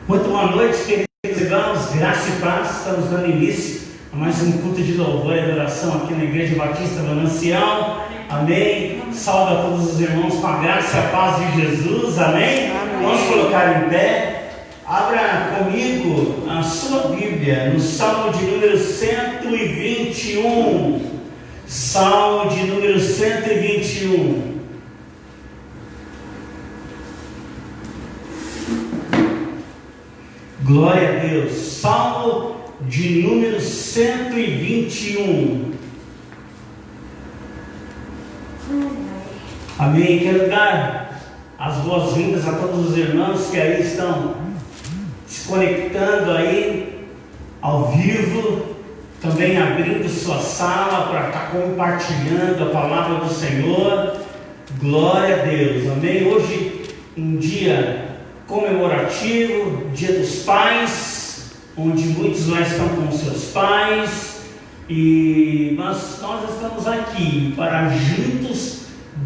Muito boa noite, queridos irmãos, graça e paz. Estamos dando início a mais um culto de louvor e adoração aqui na Igreja Batista do Manancial. Amém. Salve a todos os irmãos com a graça e a paz de Jesus. Amém. Amém. Vamos colocar em pé. Abra comigo a sua Bíblia no Salmo de número 121. Salmo de número 121. Glória a Deus. Salmo de número 121. Amém. Quero dar as boas-vindas a todos os irmãos que aí estão se conectando aí ao vivo, também abrindo sua sala para estar compartilhando a palavra do Senhor. Glória a Deus. Amém. Hoje um dia comemorativo, Dia dos Pais, onde muitos lá estão com seus pais, mas nós estamos aqui para juntos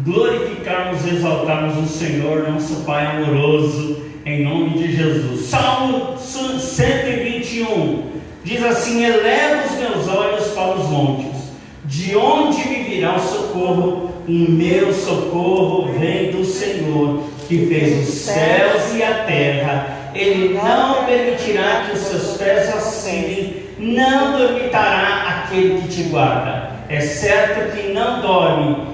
glorificarmos e exaltarmos o Senhor, nosso Pai amoroso, em nome de Jesus. Salmo 121 diz assim: eleva os meus olhos para os montes, de onde me virá o socorro? O meu socorro vem do Senhor, que fez os céus e a terra. Ele não permitirá que os seus pés vacilem, não dormitará aquele que te guarda. É certo que não dorme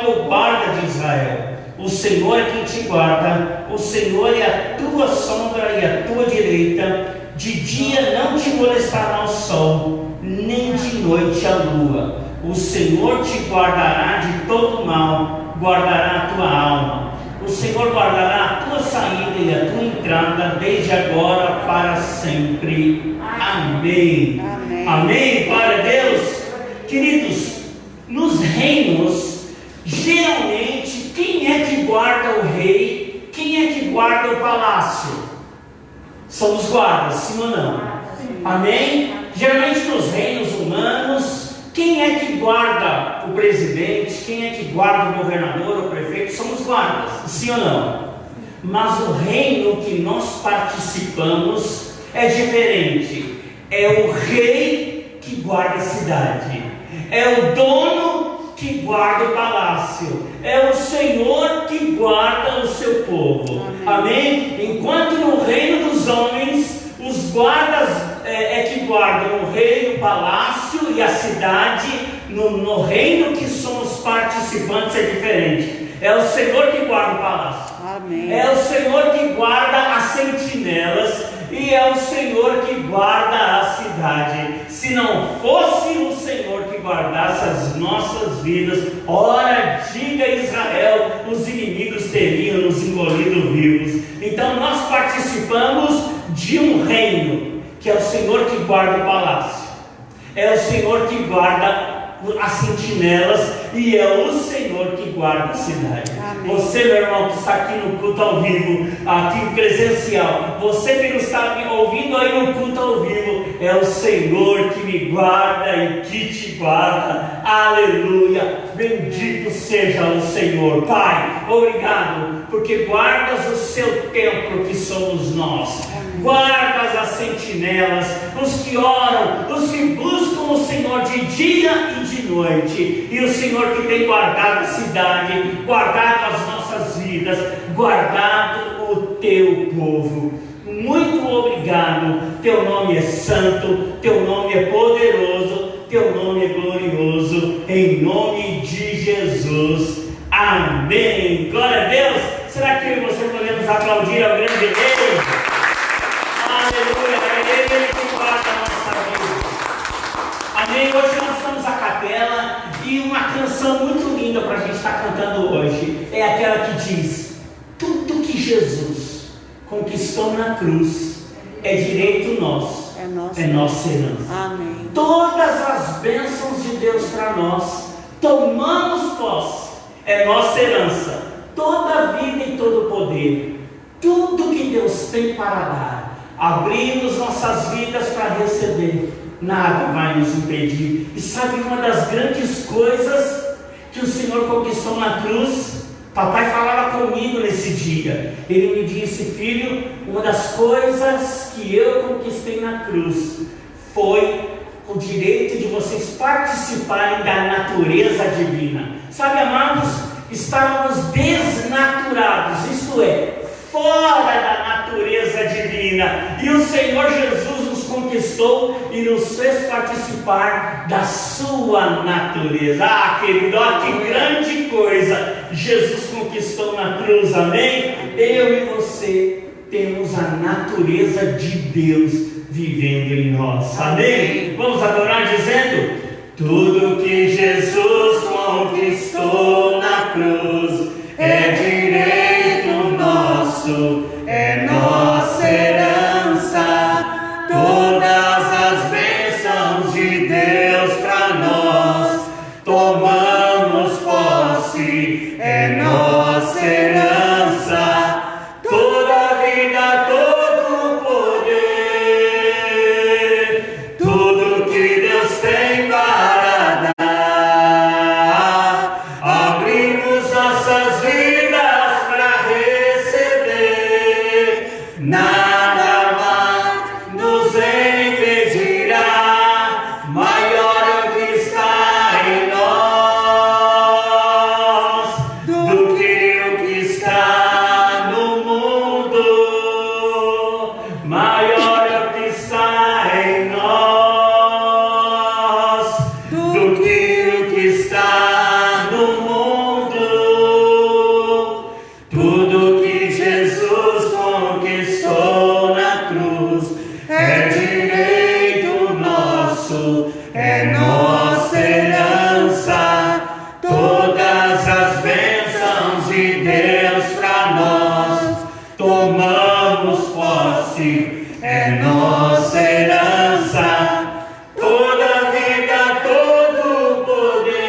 o guarda de Israel. O Senhor é quem te guarda, o Senhor é a tua sombra e a tua direita. De dia não te molestará o sol, nem de noite a lua. O Senhor te guardará de todo mal, guardará a tua alma. O Senhor guardará a tua saída e a tua entrada, desde agora para sempre. Amém. Amém. Amém. Glória a Deus. Queridos, nos reinos, geralmente, quem é que guarda o rei? Quem é que guarda o palácio? São os guardas, sim ou não? Amém? Geralmente nos reinos humanos, quem é que guarda o presidente? Quem é que guarda o governador, o prefeito? São os guardas, sim ou não? Mas o reino que nós participamos é diferente. É o rei que guarda a cidade, é o dono que guarda o palácio, é o Senhor que guarda o seu povo. Amém? Enquanto no reino dos homens, os guardas é que guardam o rei, o palácio e a cidade. No reino que somos participantes é diferente. É o Senhor que guarda o palácio. Amém. É o Senhor que guarda as sentinelas e é o Senhor que guarda a cidade. Se não fosse o Senhor que guardasse as nossas vidas, ora, diga Israel, os inimigos teriam nos engolido vivos. Então nós participamos de um reino, que é o Senhor que guarda o palácio, é o Senhor que guarda as sentinelas e é o Senhor que guarda a cidade. Amém. Você, meu irmão, que está aqui no culto ao vivo, aqui presencial, você que está me ouvindo aí no culto ao vivo, é o Senhor que me guarda e que te guarda. Aleluia, bendito seja o Senhor. Pai, obrigado, porque guardas o seu templo, que somos nós. Guardas as sentinelas, os que oram, os que buscam o Senhor de dia e de noite. E o Senhor que tem guardado a cidade, guardado as nossas vidas, guardado o teu povo. Muito obrigado. Teu nome é santo, teu nome é poderoso, teu nome é glorioso. Em nome de Jesus. Amém. Glória a Deus. Será que eu e você podemos aplaudir ao grande Deus? Aleluia, é Ele que guarda a nossa vida. Amém. Hoje nós estamos à capela e uma canção muito linda para a gente estar cantando hoje é aquela que diz: tudo que Jesus conquistou na cruz é direito nosso, é nossa herança. Amém. Todas as bênçãos de Deus para nós, tomamos posse, é nossa herança. Toda a vida e todo o poder, tudo que Deus tem para dar, abrimos nossas vidas para receber, nada vai nos impedir. E sabe uma das grandes coisas que o Senhor conquistou na cruz? Papai falava comigo nesse dia. Ele me disse: filho, uma das coisas que eu conquistei na cruz foi o direito de vocês participarem da natureza divina. Sabe, amados, estávamos desnaturados, isto é, fora da natureza divina, e o Senhor Jesus nos conquistou e nos fez participar da sua natureza. Ah, querido, que grande coisa Jesus conquistou na cruz, amém? Eu e você temos a natureza de Deus vivendo em nós, amém? Vamos adorar dizendo: tudo que Jesus conquistou na cruz é direito nosso, é nossa herança. Todas as bênçãos de Deus para nós tomamos posse, é nossa herança. Toda a vida, todo o poder, tudo que Deus tem para dar, abrimos nossas vidas para receber. Nada mais nos impedirá, maior é o que está em nós do que o que está no mundo. Maior é o que está em nós do que o que está no mundo. Tudo que Jesus conquistou na cruz é direito nosso, é nossa herança. Todas as bênçãos de Deus para nós tomamos posse, é nossa herança. Toda a vida, todo o poder,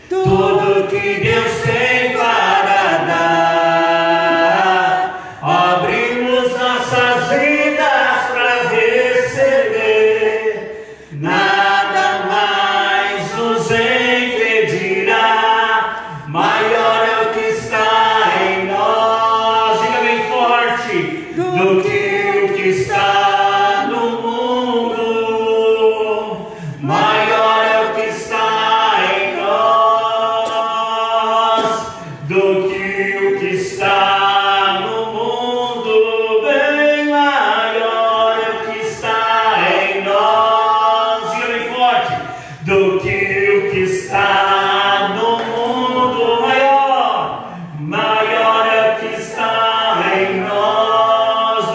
tudo que Deus tem para dar, abrimos nossas vidas para receber. Nada mais nos impedirá, maior é o que está em nós. Diga bem forte: do que o que está no mundo. Maior é o que está em nós do que o que está no mundo. Bem maior é o que está em nós. Diga bem forte: do que o que está no mundo. Maior é o que está em nós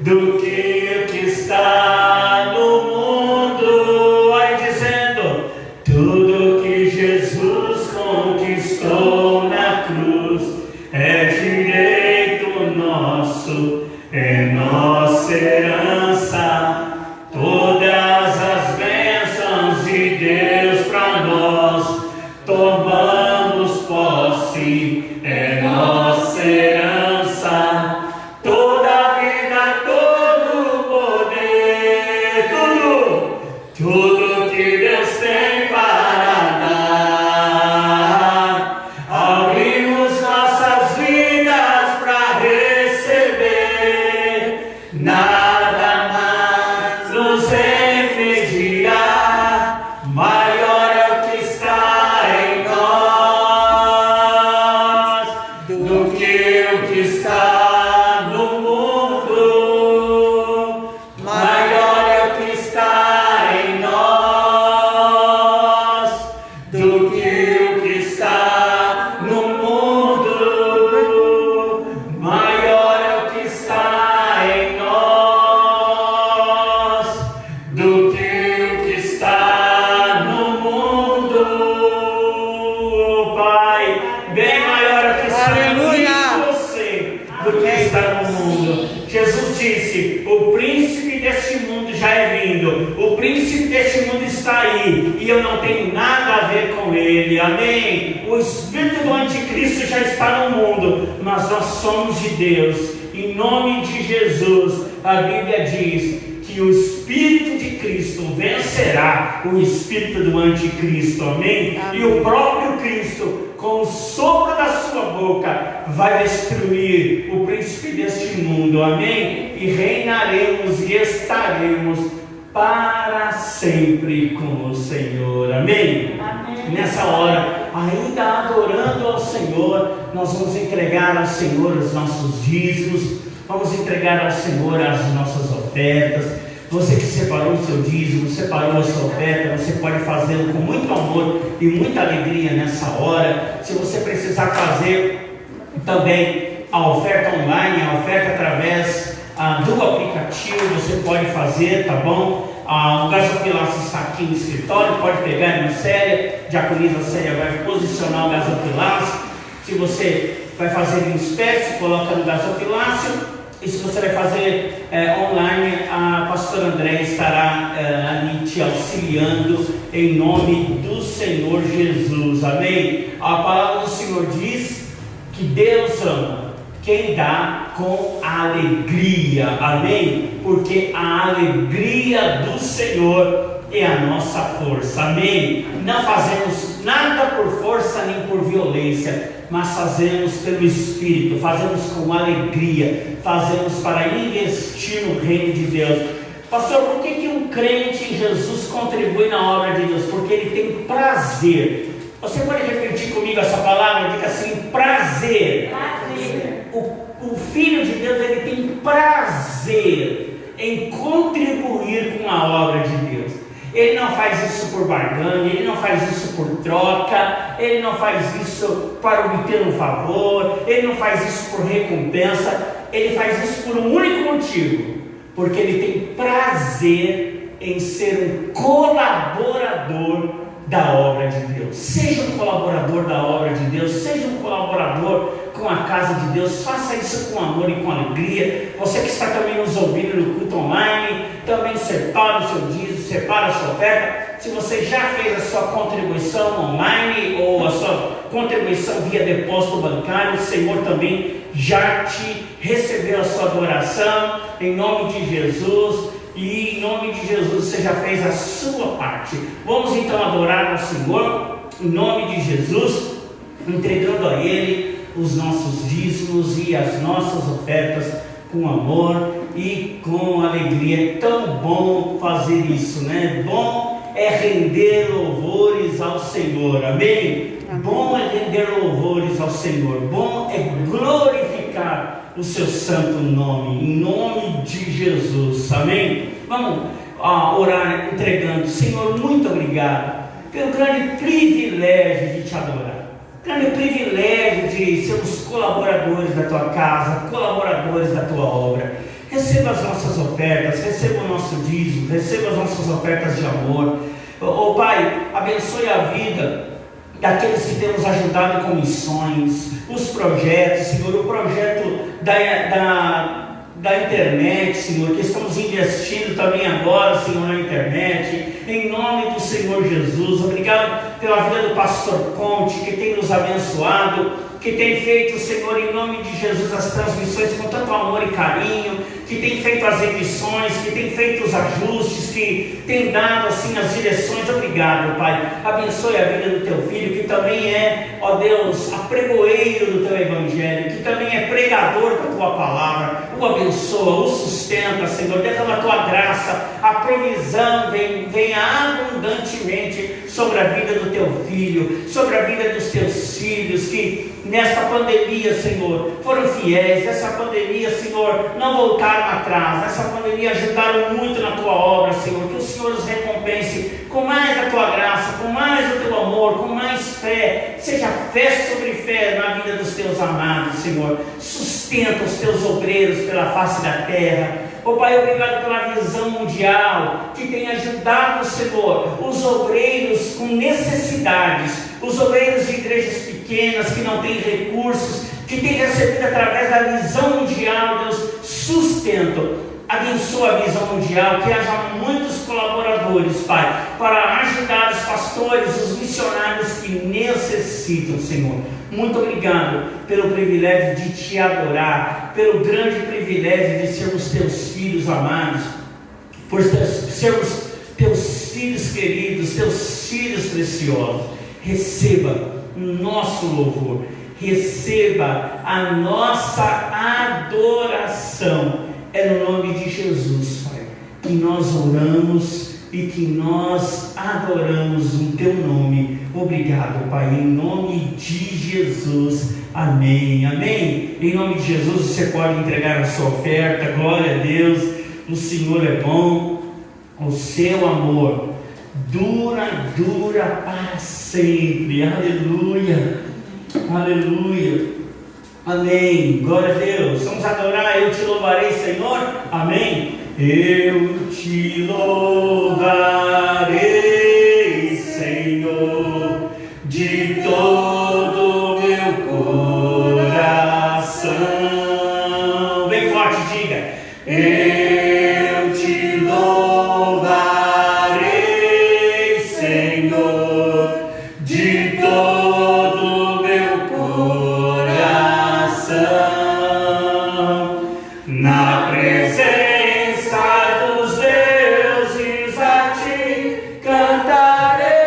do que o que está no mundo. Vai dizendo: tudo que Jesus conquistou na cruz é direito nosso, é nossa herança. Todas as bênçãos de Deus para nós tomamos posse, é nossa herança. Toda a vida, todo o poder, tudo que Deus tem para dar, abrimos nossas vidas para receber. Nada mais nos impedirá, maior é o que está em nós do que o que está no mundo. Maior é o que está em nós do que o que está no mundo. Maior é o que está em nós do que o que está no mundo. Pai, bem maior é o que está em você do que está no mundo. Jesus disse: o príncipe deste mundo já é vindo, o príncipe deste mundo está aí, e eu não tenho nada a ver com ele, amém? O espírito do anticristo já está no mundo, mas nós somos de Deus. Em nome de Jesus, a Bíblia diz que que o Espírito de Cristo vencerá o espírito do anticristo, amém? E o próprio Cristo, com o sopro da sua boca, vai destruir o príncipe deste mundo, amém? E reinaremos e estaremos para sempre com o Senhor, amém? Amém. Nessa hora, ainda adorando ao Senhor, nós vamos entregar ao Senhor os nossos dízimos, vamos entregar ao Senhor as nossas ofertas. Você que separou o seu dízimo, separou a sua oferta, você pode fazê-lo com muito amor e muita alegria nessa hora. Se você precisar fazer também a oferta online, a oferta através do aplicativo, você pode fazer, tá bom? O gasofilácio está aqui no escritório, pode pegar na Célia, diaconisa Célia vai posicionar o gasofilácio. Se você vai fazer em espécie, coloca no gasofilácio. E se você vai fazer online, a pastora André estará ali te auxiliando em nome do Senhor Jesus, amém? A palavra do Senhor diz que Deus ama quem dá com alegria, amém? Porque a alegria do Senhor é a nossa força, amém? Não fazemos nada por força nem por violência, mas fazemos pelo Espírito, fazemos com alegria, fazemos para investir no reino de Deus. Pastor, por que um crente em Jesus contribui na obra de Deus? Porque ele tem prazer. Você pode repetir comigo essa palavra? Diga assim: prazer. Prazer. O Filho de Deus, ele tem prazer em contribuir com a obra de Deus. Ele não faz isso por barganha, ele não faz isso por troca, ele não faz isso para obter um favor, ele não faz isso por recompensa, ele faz isso por um único motivo, porque ele tem prazer em ser um colaborador da obra de Deus. Seja um colaborador da obra de Deus, seja um colaborador com a casa de Deus, faça isso com amor e com alegria. Você que está também nos ouvindo no culto online, também separa o seu dízimo, separa a sua oferta. Se você já fez a sua contribuição online ou a sua contribuição via depósito bancário, o Senhor também já te recebeu a sua adoração, em nome de Jesus. E em nome de Jesus você já fez a sua parte. Vamos então adorar ao Senhor em nome de Jesus, entregando a Ele os nossos dízimos e as nossas ofertas com amor e com alegria. É tão bom fazer isso, né? Bom é render louvores ao Senhor, amém? Bom é render louvores ao Senhor, bom é glorificar o seu santo nome, em nome de Jesus, amém? Vamos orar entregando. Senhor, muito obrigado pelo grande privilégio de te adorar, grande privilégio de sermos colaboradores da tua casa, colaboradores da tua obra. Receba as nossas ofertas, receba o nosso dízimo, receba as nossas ofertas de amor. Pai, abençoe a vida daqueles que temos ajudado com missões, os projetos, Senhor, o projeto da internet, Senhor, que estamos investindo também agora, Senhor, na internet, em nome do Senhor Jesus. Obrigado pela vida do pastor Conte, que tem nos abençoado, que tem feito, Senhor, em nome de Jesus, as transmissões com tanto amor e carinho, que tem feito as edições, que tem feito os ajustes, que tem dado assim as direções. Obrigado, Pai. Abençoe a vida do teu filho, que também é, ó Deus, apregoeiro do teu evangelho, que também é pregador da tua palavra. O abençoa, o sustenta, Senhor. Derrama a tua graça, a provisão venha abundantemente sobre a vida do teu filho, sobre a vida dos teus filhos, que nesta pandemia, Senhor, foram fiéis. Nessa pandemia, Senhor, não voltaram atrás. Nessa pandemia ajudaram muito na tua obra, Senhor. Que o Senhor os recompense com mais da tua graça, com mais do teu amor, com mais fé. Seja fé sobre fé na vida dos teus amados, Senhor. Sustenta os teus obreiros pela face da terra. Pai, obrigado pela visão mundial que tem ajudado, Senhor, os obreiros com necessidades, os obreiros de igrejas pequenas que não têm recursos, que têm recebido através da visão mundial, Deus, sustento. Abençoa a visão mundial, que haja muitos colaboradores, Pai, para ajudar os pastores, os missionários que necessitam, Senhor. Muito obrigado pelo privilégio de te adorar, pelo grande privilégio de sermos teus filhos amados, por sermos teus filhos queridos, teus filhos preciosos. Receba o nosso louvor, receba a nossa adoração. É no nome de Jesus, Pai, que nós oramos e que nós adoramos o teu nome. Obrigado, Pai, em nome de Jesus. Amém, amém. Em nome de Jesus, você pode entregar a sua oferta. Glória a Deus, o Senhor é bom, o seu amor dura para sempre. Aleluia, aleluia, amém. Glória a Deus. Vamos adorar. Eu te louvarei, Senhor. Amém. Eu te louvarei, Senhor, de todo meu coração. Bem forte, diga. Eu te louvarei, Senhor, de todo meu coração. Na presença dos deuses a ti cantarei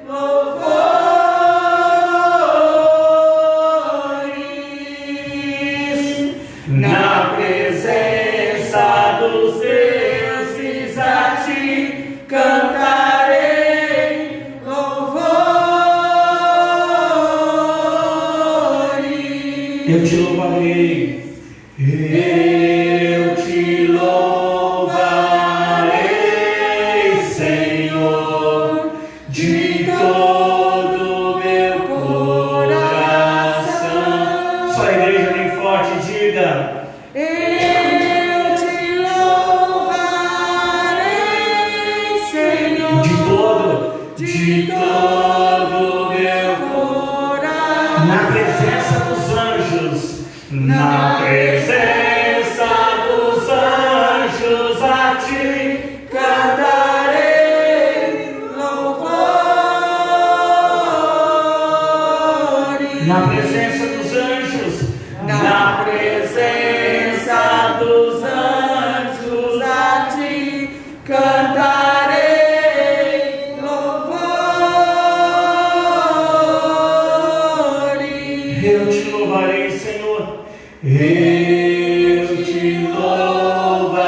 louvores. Na presença dos deuses a ti cantarei louvores. Eu te louvarei. Eu te louvarei, Senhor, de todo meu coração. Só a igreja bem forte, diga. Eu te louvarei, Senhor, de todo meu coração. Na presença dos anjos, na presença dos anjos a ti cantarei louvores. Na presença dos anjos, na presença dos anjos a ti cantarei louvores. Eu te louvarei, Senhor. Eu te louvarei,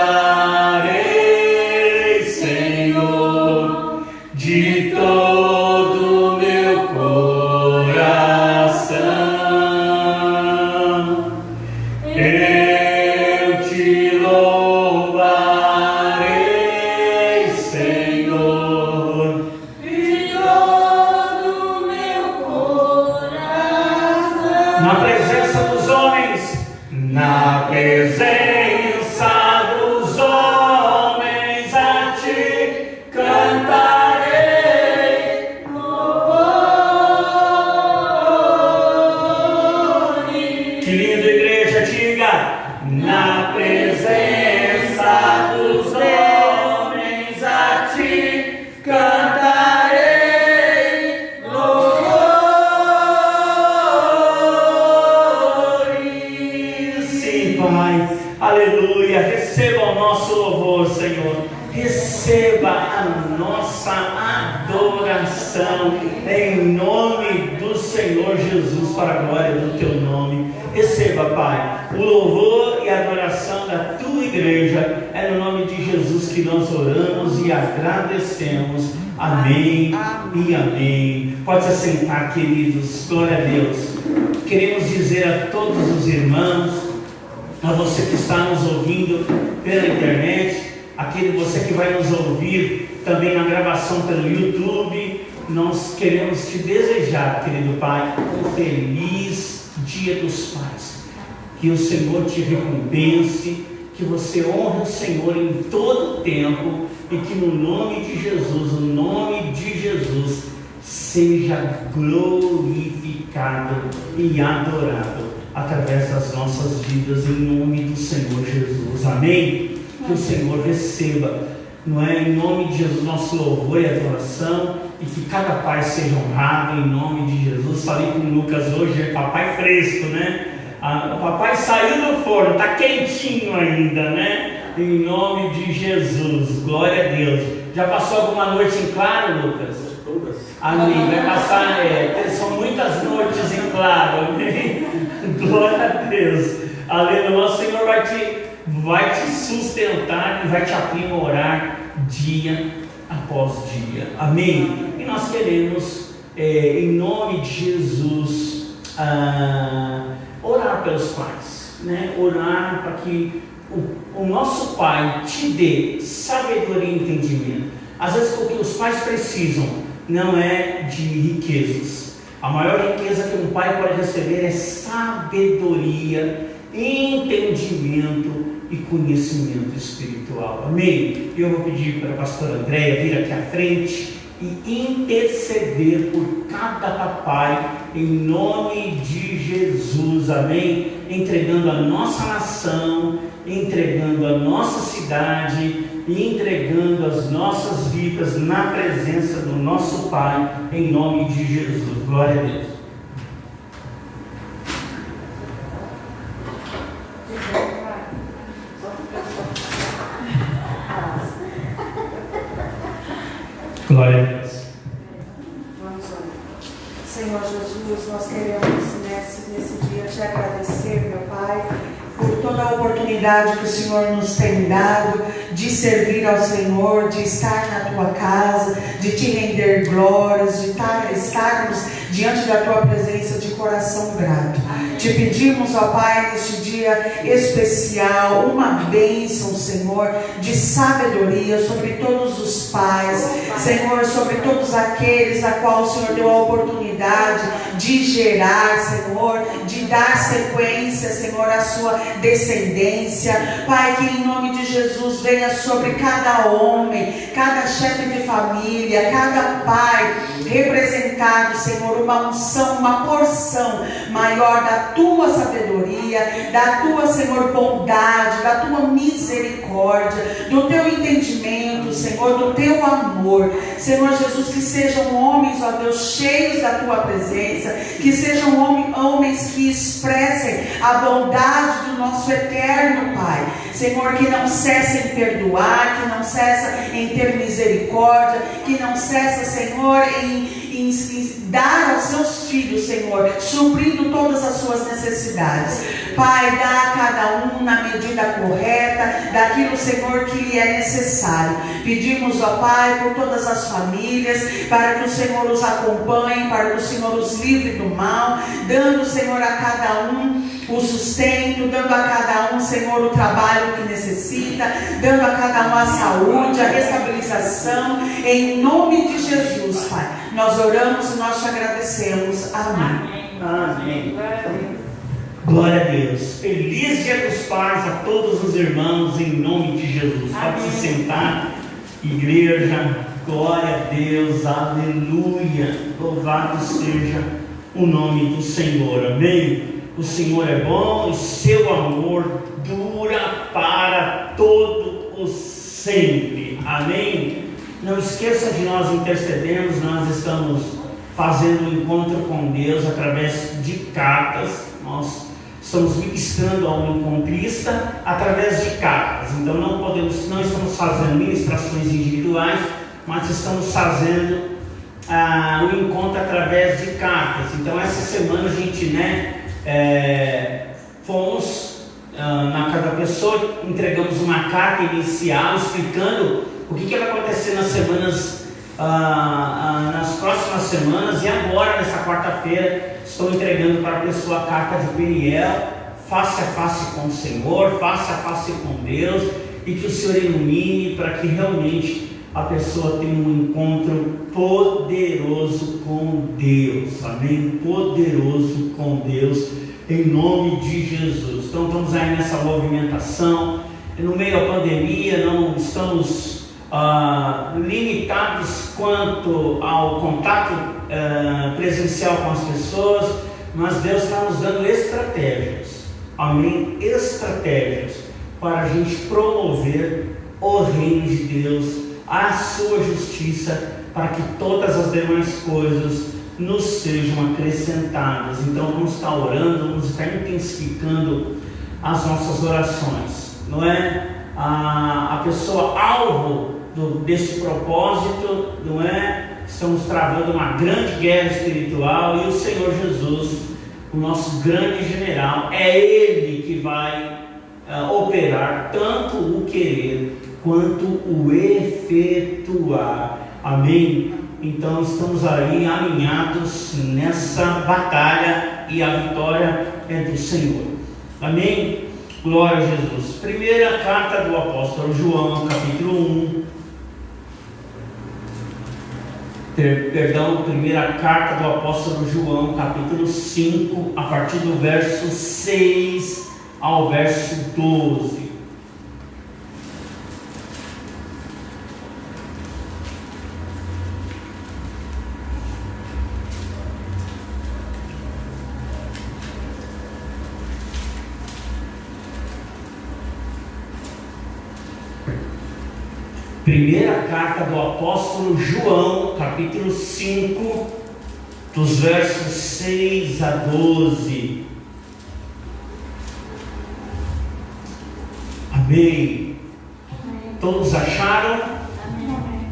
Senhor, de todo meu coração. Eu te louvarei, Senhor, de todo meu coração. Na presença dos homens, na presença dos homens a ti cantarei louvores. Que lindo, igreja, diga. Na presença dos homens a ti cantarei louvores. Sim, Pai, aleluia. Receba o nosso louvor, Senhor. Receba a nossa adoração em nome do Senhor Jesus, para a glória do teu nome. Receba, Pai, o louvor e a adoração da tua igreja. É no nome de Jesus que nós oramos e agradecemos. Amém e amém. Pode se assentar, queridos. Glória a Deus. Queremos dizer a todos os irmãos, a você que está nos ouvindo pela internet, você que vai nos ouvir também na gravação pelo YouTube, nós queremos te desejar, querido Pai, um feliz Dia dos Pais. Que o Senhor te recompense, que você honre o Senhor em todo o tempo e que no nome de Jesus, o nome de Jesus, seja glorificado e adorado através das nossas vidas, em nome do Senhor Jesus. Amém? Que o Senhor receba, não é? Em nome de Jesus, nosso louvor e adoração, e que cada pai seja honrado em nome de Jesus. Falei com o Lucas hoje, é papai fresco, né? O papai saiu do forno, está quentinho ainda, né? Em nome de Jesus, glória a Deus. Já passou alguma noite em claro, Lucas? Todas. Amém. Vai passar, são muitas noites em claro, amém? Glória a Deus. Aleluia. O Senhor vai te sustentar e vai te aprimorar dia após dia, amém? E nós queremos, em nome de Jesus, orar pelos pais, né? Orar para que o nosso Pai te dê sabedoria e entendimento. Às vezes o que os pais precisam não é de riquezas. A maior riqueza que um pai pode receber é sabedoria, entendimento e conhecimento espiritual, amém? Eu vou pedir para a pastora Andréia vir aqui à frente e interceder por cada papai, em nome de Jesus, amém? Entregando a nossa nação, entregando a nossa cidade e entregando as nossas vidas na presença do nosso Pai, em nome de Jesus. Glória a Deus. Glória a Deus. Vamos orar. Senhor Jesus, nós queremos nesse dia te agradecer, meu Pai, por toda a oportunidade que o Senhor nos tem dado de servir ao Senhor, de estar na tua casa, de te render glórias, de estarmos diante da tua presença de coração grato. Te pedimos, ó Pai, neste dia especial, uma bênção, Senhor, de sabedoria sobre todos os pais, Senhor, sobre todos aqueles a qual o Senhor deu a oportunidade de gerar, Senhor, de dar sequência, Senhor, à sua descendência. Pai, que em nome de Jesus venha sobre cada homem, cada chefe de família, cada pai representado, Senhor, uma unção, uma porção maior da tua sabedoria, da tua, Senhor, bondade, da tua misericórdia, do teu entendimento, Senhor, do teu amor. Senhor Jesus, que sejam homens, ó Deus, cheios da tua presença, que sejam homens que expressem a bondade do nosso eterno Pai. Senhor, que não cessa em perdoar, que não cessa em ter misericórdia, que não cessa, Senhor, em dar aos seus filhos, Senhor, suprindo todas as suas necessidades. Pai, dá a cada um na medida correta daquilo, Senhor, que lhe é necessário. Pedimos, ó Pai, por todas as famílias, para que o Senhor os acompanhe, para que o Senhor os livre do mal, dando, Senhor, a cada um o sustento, dando a cada um, Senhor, o trabalho que necessita, dando a cada um a saúde, a estabilização, em nome de Jesus, Pai. Nós oramos e nós te agradecemos. Amém. Amém. Glória a Deus. Feliz Dia dos Pais a todos os irmãos, em nome de Jesus. Pode se sentar, igreja. Glória a Deus. Aleluia. Louvado seja o nome do Senhor. Amém. O Senhor é bom e seu amor dura para todo o sempre. Amém. Não esqueça de nós intercedermos. Nós estamos fazendo um encontro com Deus através de cartas. Nós estamos ministrando ao encontrista através de cartas. Então não estamos fazendo ministrações individuais, mas estamos fazendo o encontro através de cartas. Então essa semana a gente, fomos na casa da pessoa, entregamos uma carta inicial explicando o que vai acontecer nas semanas, nas próximas semanas. E agora, nessa quarta-feira, estou entregando para a pessoa a carta de Peniel, face a face com o Senhor, face a face com Deus, e que o Senhor ilumine para que realmente a pessoa tenha um encontro poderoso com Deus. Amém? Poderoso com Deus, em nome de Jesus. Então estamos aí nessa movimentação, no meio da pandemia. Não estamos limitados quanto ao contato presencial com as pessoas, mas Deus está nos dando estratégias, amém? Estratégias para a gente promover o reino de Deus, a sua justiça, para que todas as demais coisas nos sejam acrescentadas. Então vamos estar orando, vamos estar intensificando as nossas orações, não é? a pessoa alvo deste propósito, não é? Estamos travando uma grande guerra espiritual e o Senhor Jesus, o nosso grande general, é Ele que vai operar tanto o querer quanto o efetuar. Amém? Então estamos aí alinhados nessa batalha e a vitória é do Senhor. Amém? Glória a Jesus. Primeira carta do apóstolo João, capítulo 1. Primeira carta do apóstolo João, capítulo 5, a partir do verso 6 ao verso 12. Primeira carta do apóstolo João, capítulo 5, dos versos 6 a 12. Amém. Todos acharam? Amém.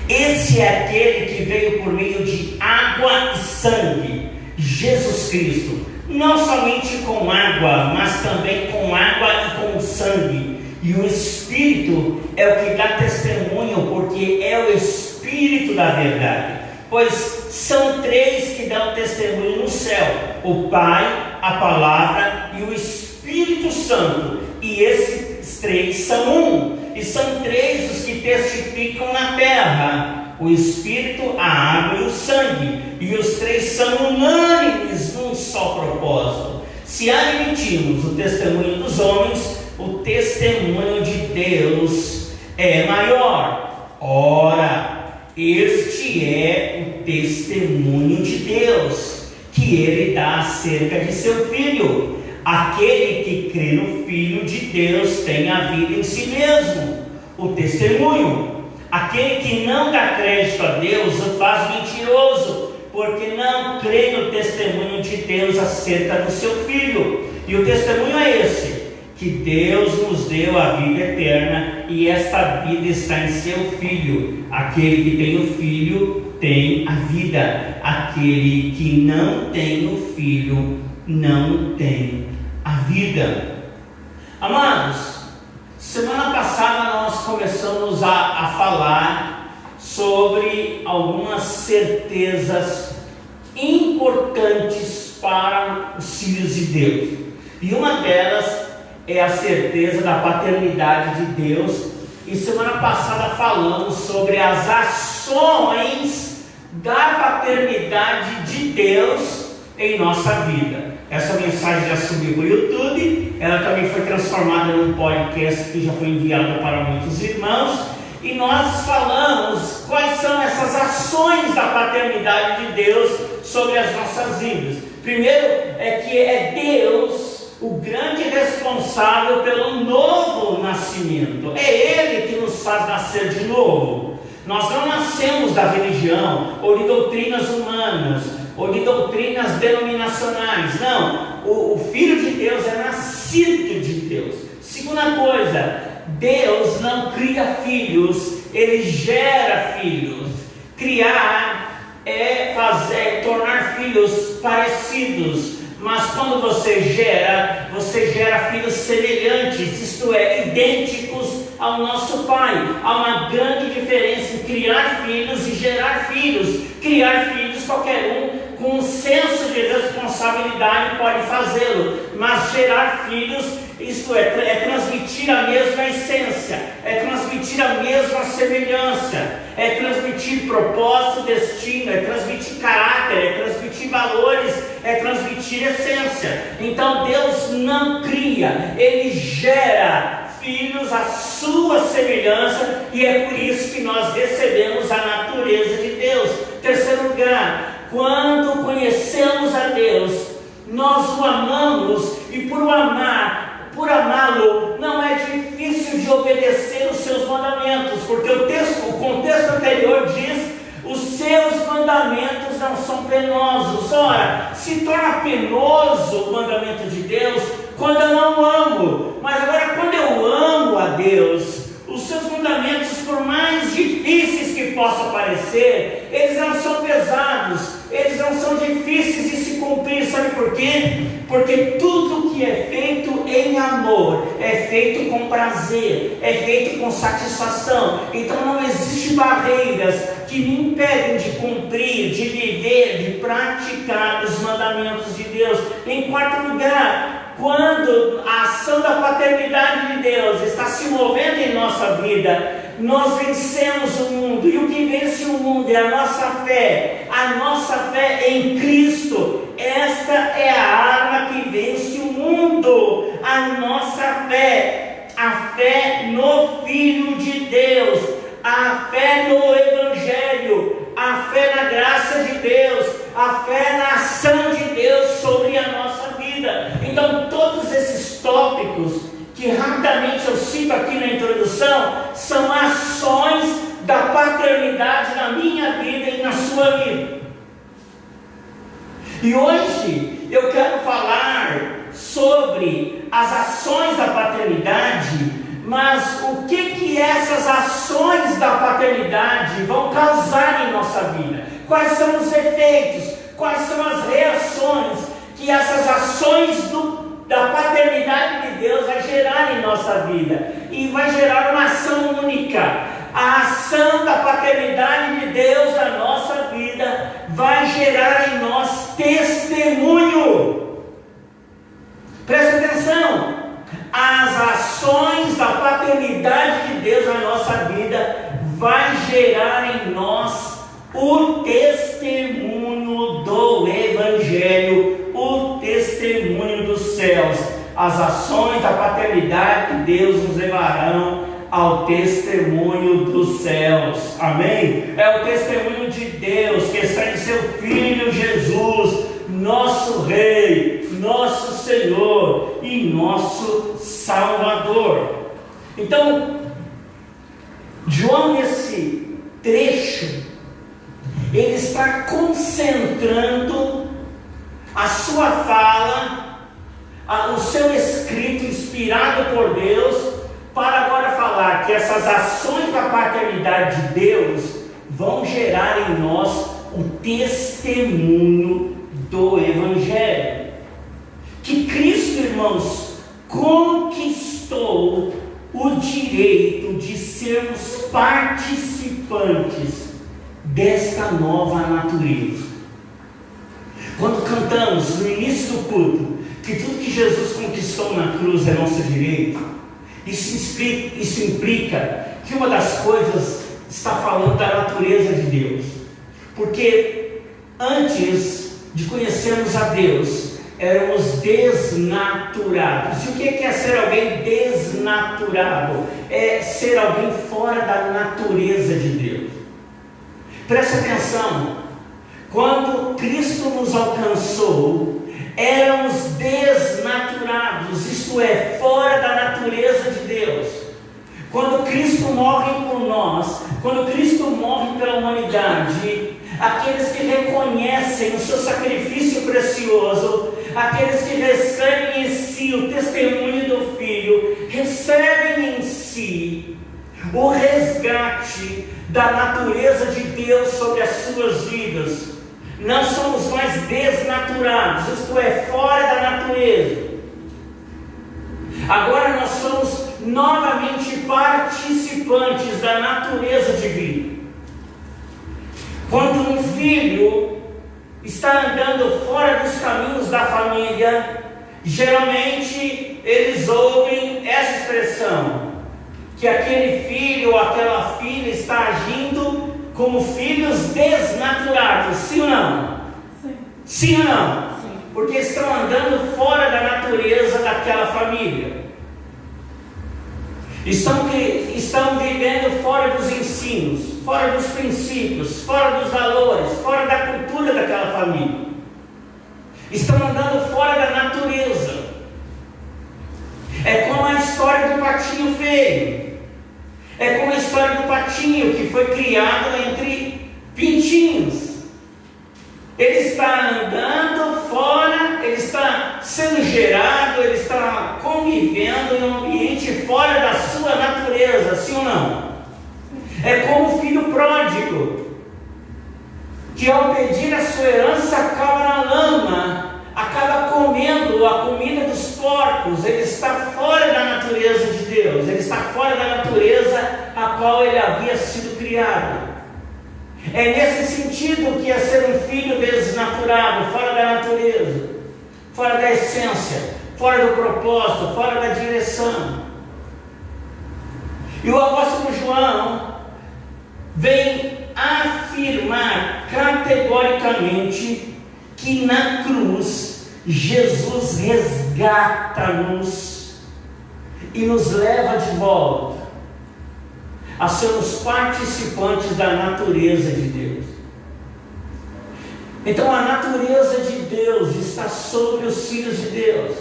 Esse é aquele que veio por meio de água e sangue, Jesus Cristo. Não somente com água, mas também com água e com sangue. E o Espírito é o que dá testemunho, porque é o Espírito da verdade. Pois são três que dão testemunho no céu: o Pai, a Palavra e o Espírito Santo. E esses três são um. E são três os que testificam na terra: o Espírito, a água e o sangue. E os três são unânimes num só propósito. Se admitimos o testemunho dos homens, o testemunho de Deus é maior. Ora, este é o testemunho de Deus, que Ele dá acerca de seu Filho. Aquele que crê no Filho de Deus tem a vida em si mesmo. O testemunho. Aquele que não dá crédito a Deus o faz mentiroso, porque não crê no testemunho de Deus acerca do seu Filho. E o testemunho é esse: que Deus nos deu a vida eterna, e esta vida está em seu Filho. Aquele que tem o Filho tem a vida. Aquele que não tem o Filho não tem a vida. Amados, semana passada nós começamos a falar sobre algumas certezas importantes para os filhos de Deus. E uma delas é a certeza da paternidade de Deus. E semana passada falamos sobre as ações da paternidade de Deus em nossa vida. Essa mensagem já subiu para o YouTube, ela também foi transformada num podcast que já foi enviado para muitos irmãos, e nós falamos quais são essas ações da paternidade de Deus sobre as nossas vidas. Primeiro é que é Deus o grande responsável pelo novo nascimento. É Ele que nos faz nascer de novo. Nós não nascemos da religião, ou de doutrinas humanas, ou de doutrinas denominacionais. Não, o Filho de Deus é nascido de Deus. Segunda coisa, Deus não cria filhos, Ele gera filhos. Criar é tornar filhos parecidos. Mas quando você gera filhos semelhantes, isto é, idênticos ao nosso Pai. Há uma grande diferença em criar filhos e gerar filhos. Criar filhos, qualquer um com um senso de responsabilidade pode fazê-lo, mas gerar filhos, isto é transmitir a mesma essência, é transmitir a mesma semelhança, é transmitir propósito, destino, é transmitir caráter, é transmitir valores, é transmitir essência. Então Deus não cria, Ele gera filhos à sua semelhança, e é por isso que nós recebemos a natureza de Deus. Terceiro lugar, quando conhecemos a Deus, nós o amamos, e por amá-lo, não é difícil de obedecer os seus mandamentos, porque o contexto anterior diz: os seus mandamentos não são penosos. Ora, se torna penoso o mandamento de Deus quando eu não amo. Mas agora, quando eu amo a Deus, os seus mandamentos, por mais difíceis que possam parecer, eles não são pesados, eles não são difíceis de se cumprir. Sabe por quê? Porque tudo que é feito em amor é feito com prazer, é feito com satisfação. Então não existem barreiras que me impedem de cumprir, de viver, de praticar os mandamentos de Deus. Em quarto lugar, quando a ação da paternidade de Deus está se movendo em nossa vida, nós vencemos o mundo. E o que vence o mundo é a nossa fé em Cristo. Esta é a arma que vence o mundo, a nossa fé, a fé no Filho de Deus, a fé no Evangelho, a fé na graça de Deus, a fé na ação de Deus sobre a nossa vida. Então todos esses tópicos que rapidamente eu cito aqui na introdução são ações da paternidade na minha vida e na sua vida. E hoje eu quero falar sobre as ações da paternidade, mas o que essas ações da paternidade vão causar em nossa vida? Quais são os efeitos? Quais são as reações que essas ações da paternidade de Deus vai gerar em nossa vida? E vai gerar uma ação única. A ação da paternidade de Deus na nossa vida vai gerar em nós testemunho. Presta atenção. As ações da paternidade de Deus na nossa vida vai gerar em nós o testemunho do Evangelho, o testemunho dos céus. As ações da paternidade de Deus nos levarão ao testemunho dos céus. Amém? É o testemunho de Deus que está em seu Filho Jesus, nosso Rei, nosso Senhor e nosso Salvador. Então, João, nesse trecho, ele está concentrando a sua fala, o seu escrito inspirado por Deus, para agora falar que essas ações da paternidade de Deus vão gerar em nós o testemunho do Evangelho. Que Cristo, irmãos, conquistou o direito de sermos participantes desta nova natureza. Quando cantamos no início do culto que tudo que Jesus conquistou na cruz é nosso direito, isso implica que uma das coisas está falando da natureza de Deus. Porque antes de conhecermos a Deus, éramos desnaturados. E o que é ser alguém desnaturado? É ser alguém fora da natureza de Deus. Preste atenção. Quando Cristo nos alcançou, éramos desnaturados, isto é, fora da natureza de Deus. Quando Cristo morre por nós, quando Cristo morre pela humanidade, aqueles que reconhecem o seu sacrifício precioso, aqueles que recebem em si o testemunho do Filho, recebem em si o resgate da natureza de Deus sobre as suas vidas. Não somos mais desnaturados, isto é, fora da natureza. Agora nós somos novamente participantes da natureza divina. Quando um filho está andando fora dos caminhos da família, geralmente eles ouvem essa expressão, que aquele filho ou aquela filha está agindo como filhos desnaturados. Sim ou não? Sim. Sim ou não? Sim. Porque estão andando fora da natureza daquela família. Estão vivendo fora dos ensinos, fora dos princípios, fora dos valores, fora da cultura daquela família. Estão andando fora da natureza. É como a história do patinho feio. É como a história do patinho que foi criado entre pintinhos. Ele está andando fora, ele está sendo gerado, ele está convivendo em um ambiente fora da sua natureza, sim ou não? É como o filho pródigo, que ao pedir a sua herança acaba na lama, acaba comendo a comida dos porcos. Ele está fora da natureza de Deus, ele está fora da natureza a qual ele havia sido criado. É nesse sentido que é ser um filho desnaturado, fora da natureza, fora da essência, fora do propósito, fora da direção. E o apóstolo João vem afirmar categoricamente que na cruz Jesus resgata-nos e nos leva de volta a sermos participantes da natureza de Deus. Então a natureza de Deus está sobre os filhos de Deus.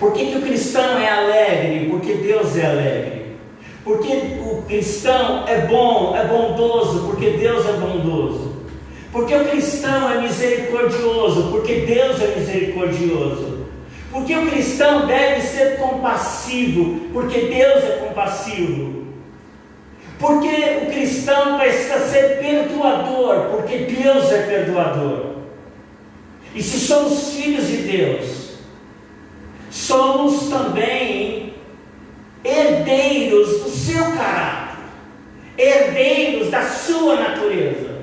Por que o cristão é alegre? Porque Deus é alegre. Porque o cristão é bom, é bondoso? Porque Deus é bondoso. Porque o cristão é misericordioso? Porque Deus é misericordioso. Porque o cristão deve ser compassivo? Porque Deus é compassivo. Porque o cristão precisa ser perdoador? Porque Deus é perdoador. E se somos filhos de Deus, somos também herdeiros do seu caráter, herdeiros da sua natureza.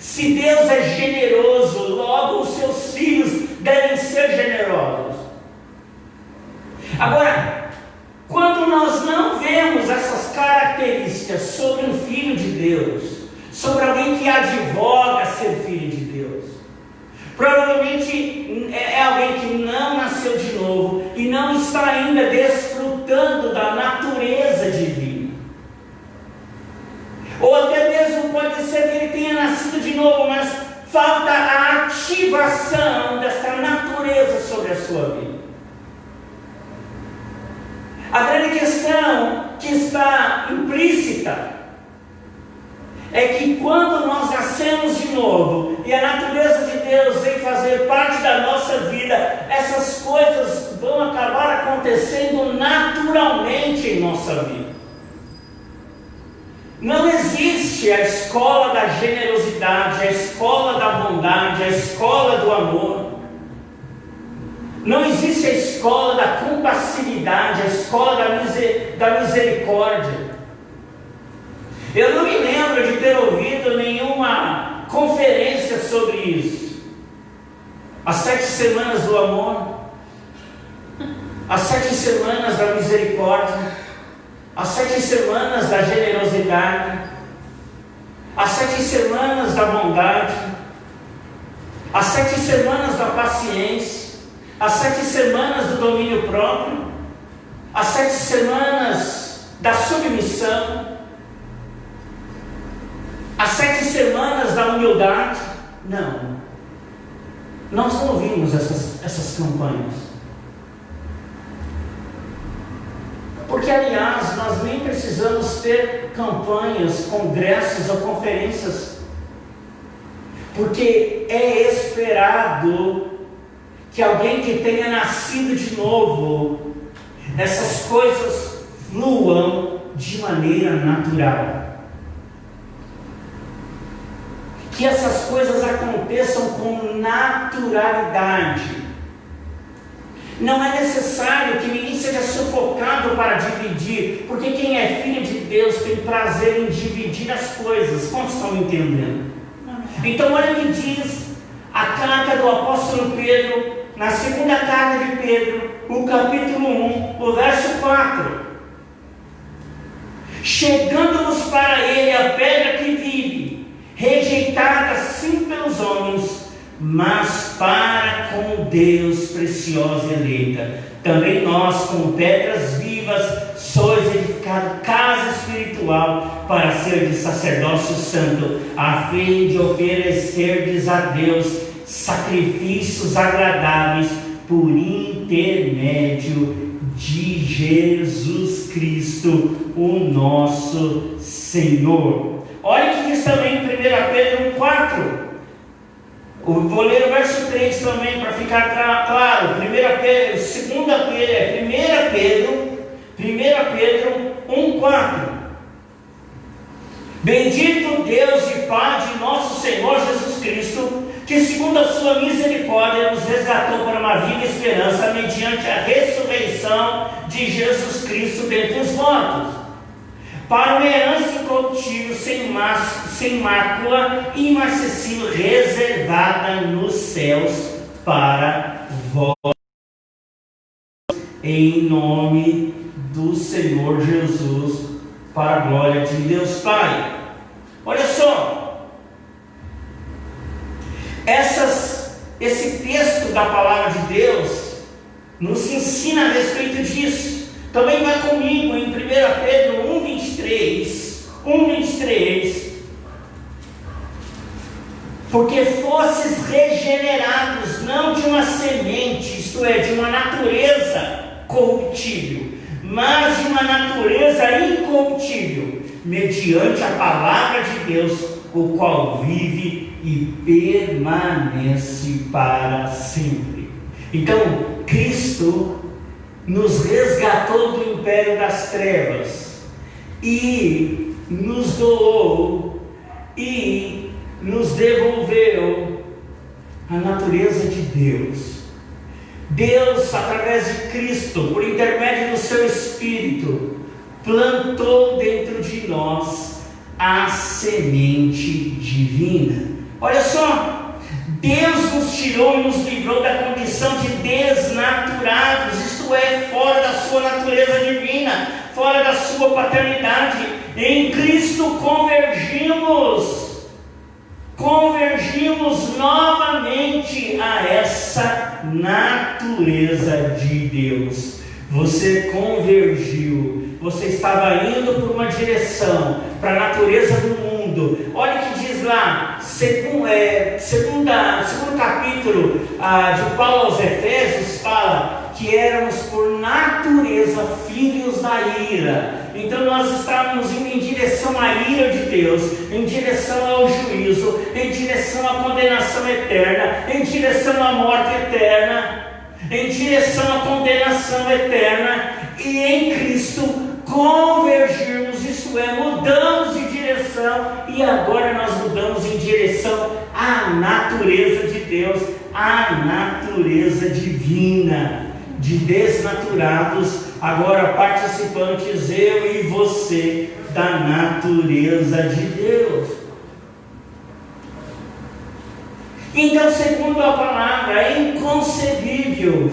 Se Deus é generoso, logo os seus filhos devem ser generosos. Agora, quando nós não vemos essas características sobre um filho de Deus, sobre alguém que advoga ser filho de Deus, provavelmente é alguém que não nasceu de novo e não está ainda desfrutando da natureza divina. Ou até mesmo pode ser que ele tenha nascido de novo, mas falta a ativação dessa natureza sobre a sua vida. A grande questão que está implícita é que quando nós nascemos de novo e a natureza de Deus vem fazer parte da nossa vida, essas coisas vão acabar acontecendo naturalmente em nossa vida. Não existe a escola da generosidade, a escola da bondade, a escola do amor. Não existe a escola da compassividade, a escola da misericórdia. Eu não me lembro de ter ouvido nenhuma conferência sobre isso. As 7 semanas do amor, as 7 semanas da misericórdia, as 7 semanas da generosidade, as 7 semanas da bondade, as 7 semanas da paciência, as 7 semanas do domínio próprio, as 7 semanas da submissão, as 7 semanas da humildade. Não, nós não ouvimos essas campanhas. Porque, aliás, nós nem precisamos ter campanhas, congressos ou conferências, porque é esperado que alguém que tenha nascido de novo, essas coisas fluam de maneira natural. Que essas coisas aconteçam com naturalidade. Não é necessário que ninguém seja sufocado para dividir, porque quem é filho de Deus tem prazer em dividir as coisas. Quantos estão me entendendo? Então olha o que diz a carta do apóstolo Pedro, na segunda carta de Pedro, o capítulo 1, o verso 4. Chegando-vos para ele a pedra que vive, rejeitada sim pelos homens, mas para com Deus preciosa e eleita. Também nós, como pedras vivas, sois edificado casa espiritual, para ser de sacerdócio santo, a fim de oferecerdes a Deus sacrifícios agradáveis por intermédio de Jesus Cristo, o nosso Senhor. Olha o que diz também em 1 Pedro 4. Vou ler o verso 3 também para ficar claro. 1 Pedro 1,4. Bendito Deus e Pai de nosso Senhor Jesus Cristo, que segundo a sua misericórdia nos resgatou para uma viva esperança mediante a ressurreição de Jesus Cristo dentre os mortos, para uma herança incorruptível, sem mácula e imarcessível, reservada nos céus para vós, em nome do Senhor Jesus, para a glória de Deus Pai. Olha só, esse texto da palavra de Deus nos ensina a respeito disso. Também vai comigo em 1 Pedro 1,23, porque fostes regenerados, não de uma semente, isto é, de uma natureza corruptível, mas de uma natureza incorruptível, mediante a palavra de Deus, o qual vive e permanece para sempre. Então, Cristo nos resgatou do império das trevas e nos doou e nos devolveu a natureza de Deus. Deus, através de Cristo, por intermédio do seu Espírito, plantou dentro de nós a semente divina. Olha só, Deus nos tirou e nos livrou da condição de desnaturados, isto é, fora da sua natureza divina, fora da sua paternidade. Em Cristo convergimos novamente a essa natureza de Deus. Você convergiu, você estava indo por uma direção, para a natureza do mundo. Olha o que diz lá, segundo capítulo de Paulo aos Efésios, fala que éramos por natureza filhos da ira. Então nós estávamos indo em direção à ira de Deus, em direção ao juízo, em direção à condenação eterna, em direção à morte eterna, em direção à condenação eterna. E em Cristo convergimos, isto é, mudamos de direção, e agora nós mudamos em direção à natureza de Deus, à natureza divina. De desnaturados, agora participantes, eu e você, da natureza de Deus. Então, segundo a palavra, é inconcebível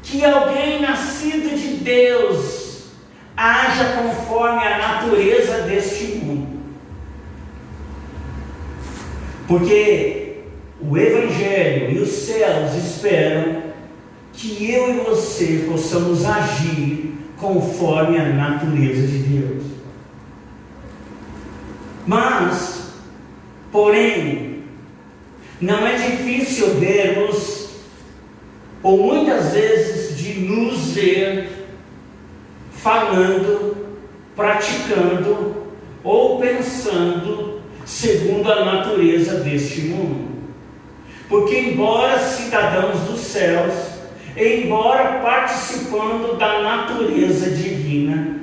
que alguém nascido de Deus haja conforme a natureza deste mundo. Porque o Evangelho e os céus esperam que eu e você possamos agir conforme a natureza de Deus. Mas, porém, não é difícil vermos, ou muitas vezes de nos ver, falando, praticando ou pensando segundo a natureza deste mundo. Porque embora cidadãos dos céus, embora participando da natureza divina,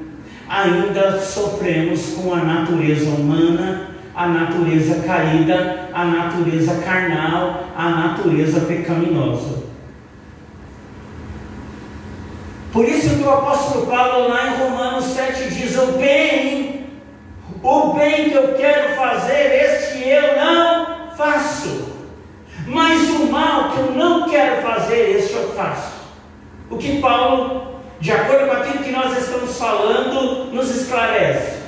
ainda sofremos com a natureza humana, a natureza caída, a natureza carnal, a natureza pecaminosa. Por isso que o apóstolo Paulo lá em Romanos 7 diz: o bem que eu quero fazer, este eu não faço, mas o mal que eu não quero fazer, este eu faço. O que Paulo, de acordo com aquilo que nós estamos falando, nos esclarece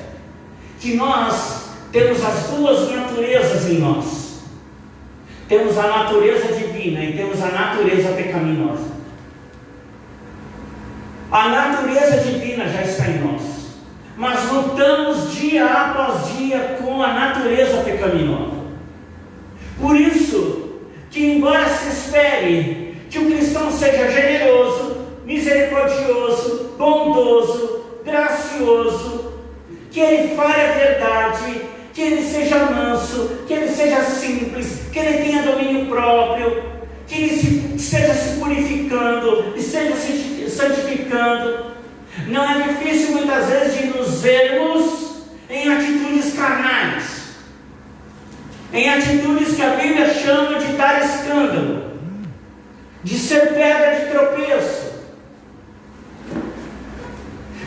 que nós temos as duas naturezas em nós. Temos a natureza divina e temos a natureza pecaminosa. A natureza divina já está em nós, mas lutamos dia após dia com a natureza pecaminosa. Por isso que, embora se espere que o cristão seja generoso, misericordioso, bondoso, gracioso, que ele fale a verdade, que ele seja manso, que ele seja simples, que ele tenha domínio próprio, que ele esteja se purificando, esteja se santificando. Não é difícil muitas vezes de nos vermos em atitudes carnais, em atitudes que a Bíblia chama de dar escândalo, de ser pedra de tropeço.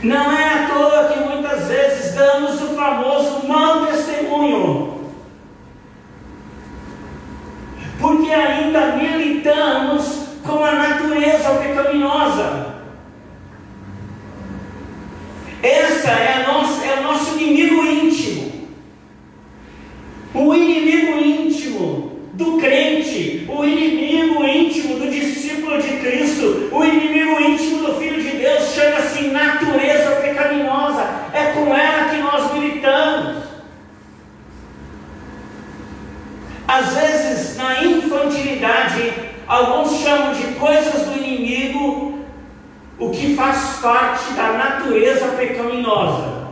Não é à toa que muitas vezes damos o famoso mau testemunho, porque ainda militamos com a natureza pecaminosa. Essa é o nosso inimigo íntimo, o inimigo íntimo do crente, o inimigo íntimo do discípulo de Cristo, o inimigo íntimo do Filho de Deus, chama-se natureza pecaminosa. É com ela que nós militamos. Às vezes, na infantilidade, alguns chamam de coisas do inimigo o que faz parte da natureza pecaminosa.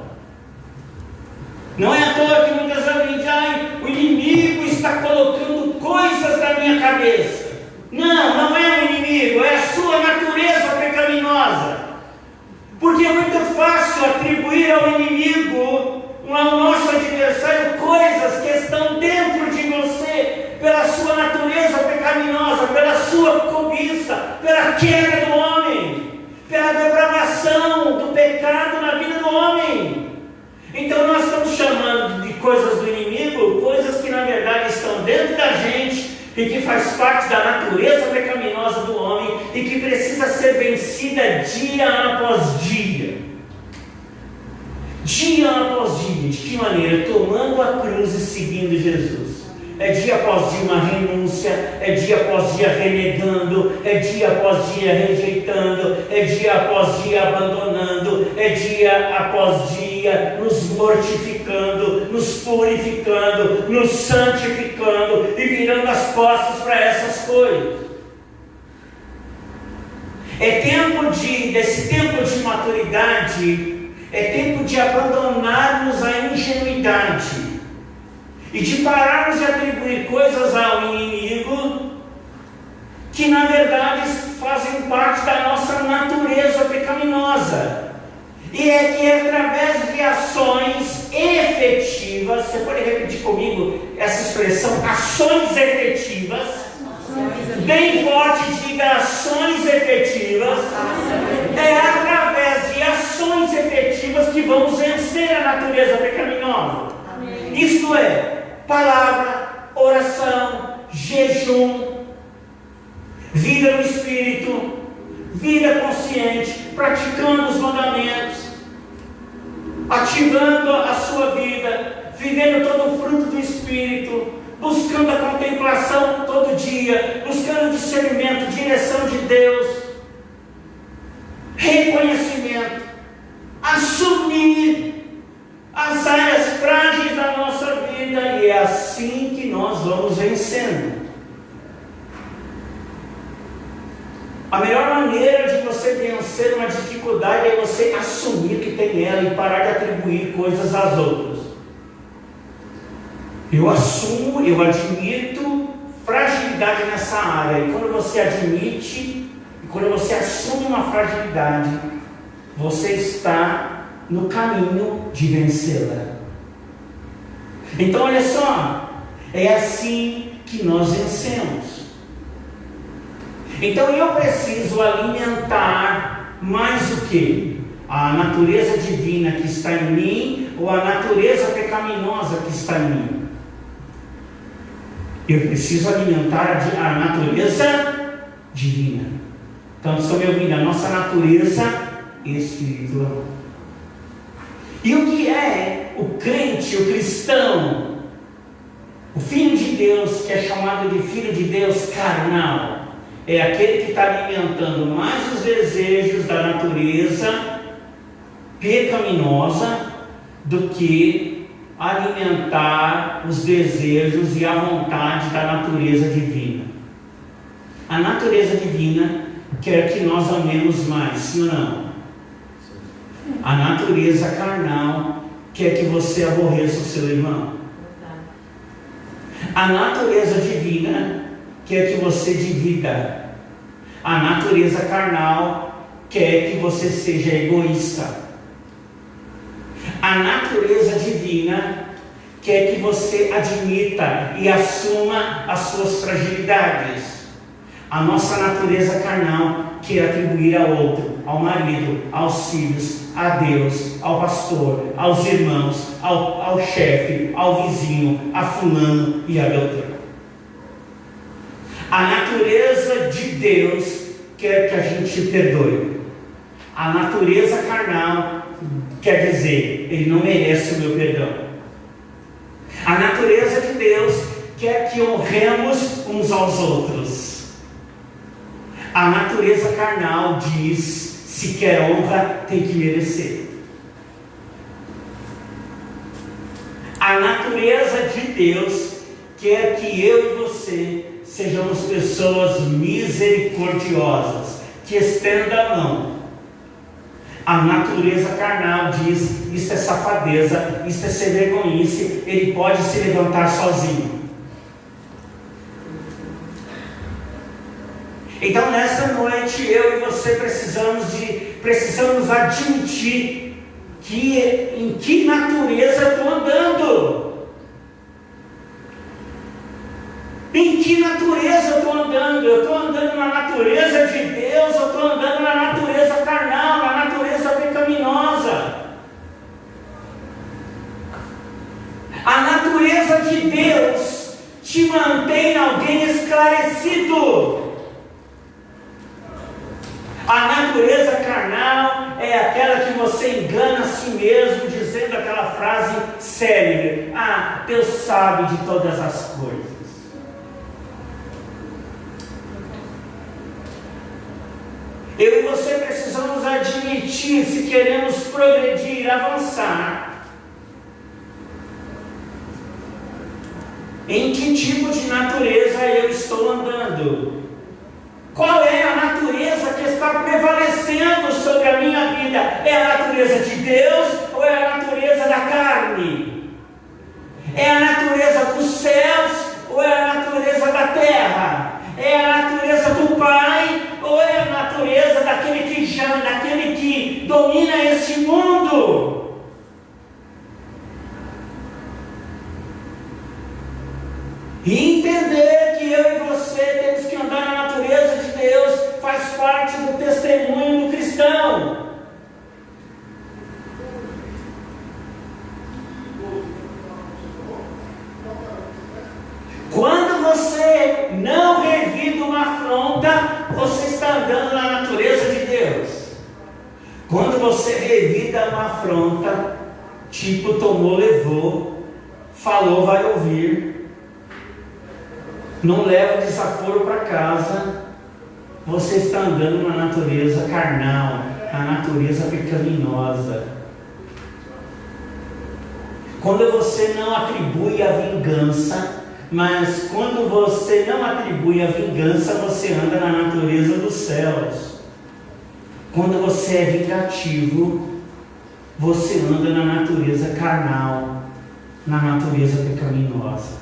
Não é à toa que muitas vezes dizem: o inimigo está colocando coisas na minha cabeça. Não é o inimigo, é a sua natureza pecaminosa. Porque é muito fácil atribuir ao inimigo, ao nosso adversário, coisas que estão dentro de você, pela sua natureza pecaminosa, pela sua cobiça, pela queda do homem, pela depravação do pecado na vida do homem. Então nós estamos chamando de coisas do inimigo, coisas que na verdade estão dentro da gente e que faz parte da natureza pecaminosa do homem e que precisa ser vencida dia após dia. Dia após dia. De que maneira? Tomando a cruz e seguindo Jesus. É dia após dia uma renúncia, é dia após dia renegando, é dia após dia rejeitando, é dia após dia abandonando, é dia após dia nos mortificando, nos purificando, nos santificando e virando as costas para essas coisas. Desse tempo de maturidade, é tempo de abandonarmos a ingenuidade e de pararmos de atribuir coisas ao inimigo que na verdade fazem parte da nossa natureza pecaminosa. E é que através de ações efetivas, você pode repetir comigo essa expressão, ações efetivas, bem forte, diga ações efetivas. É através de ações efetivas que vamos vencer a natureza pecaminosa. Isto é, palavra, oração, jejum, vida no Espírito, vida consciente, praticando os mandamentos, ativando a sua vida, vivendo todo o fruto do Espírito, buscando a contemplação todo dia, buscando discernimento, direção de Deus, reconhecimento, assumir as áreas frágeis da nossa vida, e é assim que nós vamos vencendo. A melhor maneira de você vencer uma dificuldade é você assumir que tem ela e parar de atribuir coisas às outras. Eu assumo, eu admito fragilidade nessa área, e quando você admite, e quando você assume uma fragilidade, você está no caminho de vencê-la. Então olha só, é assim que nós vencemos. Então eu preciso alimentar mais o que? A natureza divina que está em mim, ou a natureza pecaminosa que está em mim? Eu preciso alimentar a natureza divina. Então estão me ouvindo? A nossa natureza espiritual. E o que é o crente, o cristão, o filho de Deus, que é chamado de filho de Deus carnal? É aquele que está alimentando mais os desejos da natureza pecaminosa do que alimentar os desejos e a vontade da natureza divina. A natureza divina quer que nós amemos mais, sim ou não? A natureza carnal quer que você aborreça o seu irmão. A natureza divina quer que você divida. A natureza carnal quer que você seja egoísta. A natureza divina quer que você admita e assuma as suas fragilidades. A nossa natureza carnal quer atribuir ao outro, ao marido, aos filhos, a Deus, ao pastor, aos irmãos, ao chefe, ao vizinho, a fulano e a beltrano. A natureza de Deus quer que a gente perdoe. A natureza carnal quer dizer, ele não merece o meu perdão. A natureza de Deus quer que honremos uns aos outros. A natureza carnal diz, se quer honra, tem que merecer. A natureza de Deus quer que eu e você sejamos pessoas misericordiosas, que estendam a mão. A natureza carnal diz, isso é safadeza, isso é ser vergonhice, ele pode se levantar sozinho. Então nessa noite eu e você precisamos admitir em que natureza eu estou andando. Em que natureza eu estou andando? Eu estou andando na natureza de Deus, eu estou andando na natureza carnal, na natureza pecaminosa. A natureza de Deus te mantém alguém esclarecido. A natureza carnal é aquela que você engana a si mesmo, dizendo aquela frase célebre: ah, Deus sabe de todas as coisas. Eu e você precisamos admitir, se queremos progredir, avançar, em que tipo de natureza eu estou andando. Qual é a natureza que está prevalecendo sobre a minha vida? É a natureza de Deus ou é a natureza da carne? É a natureza dos céus ou é a natureza da terra? É a natureza do Pai ou é a natureza daquele que domina este mundo? E entender que eu e você temos que andar na natureza de Deus faz parte do testemunho do cristão. Quando você não revida uma afronta, você está andando na natureza de Deus. Quando você revida uma afronta, tipo tomou, levou, falou, vai ouvir, não leva desaforo para casa, você está andando na natureza carnal, na natureza pecaminosa. Quando você não atribui a vingança, mas quando você não atribui a vingança, você anda na natureza dos céus. Quando você é vingativo, você anda na natureza carnal, na natureza pecaminosa.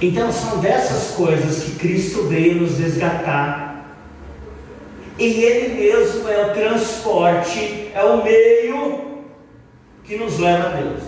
Então são dessas coisas que Cristo veio nos resgatar. E Ele mesmo é o transporte, é o meio que nos leva a Deus.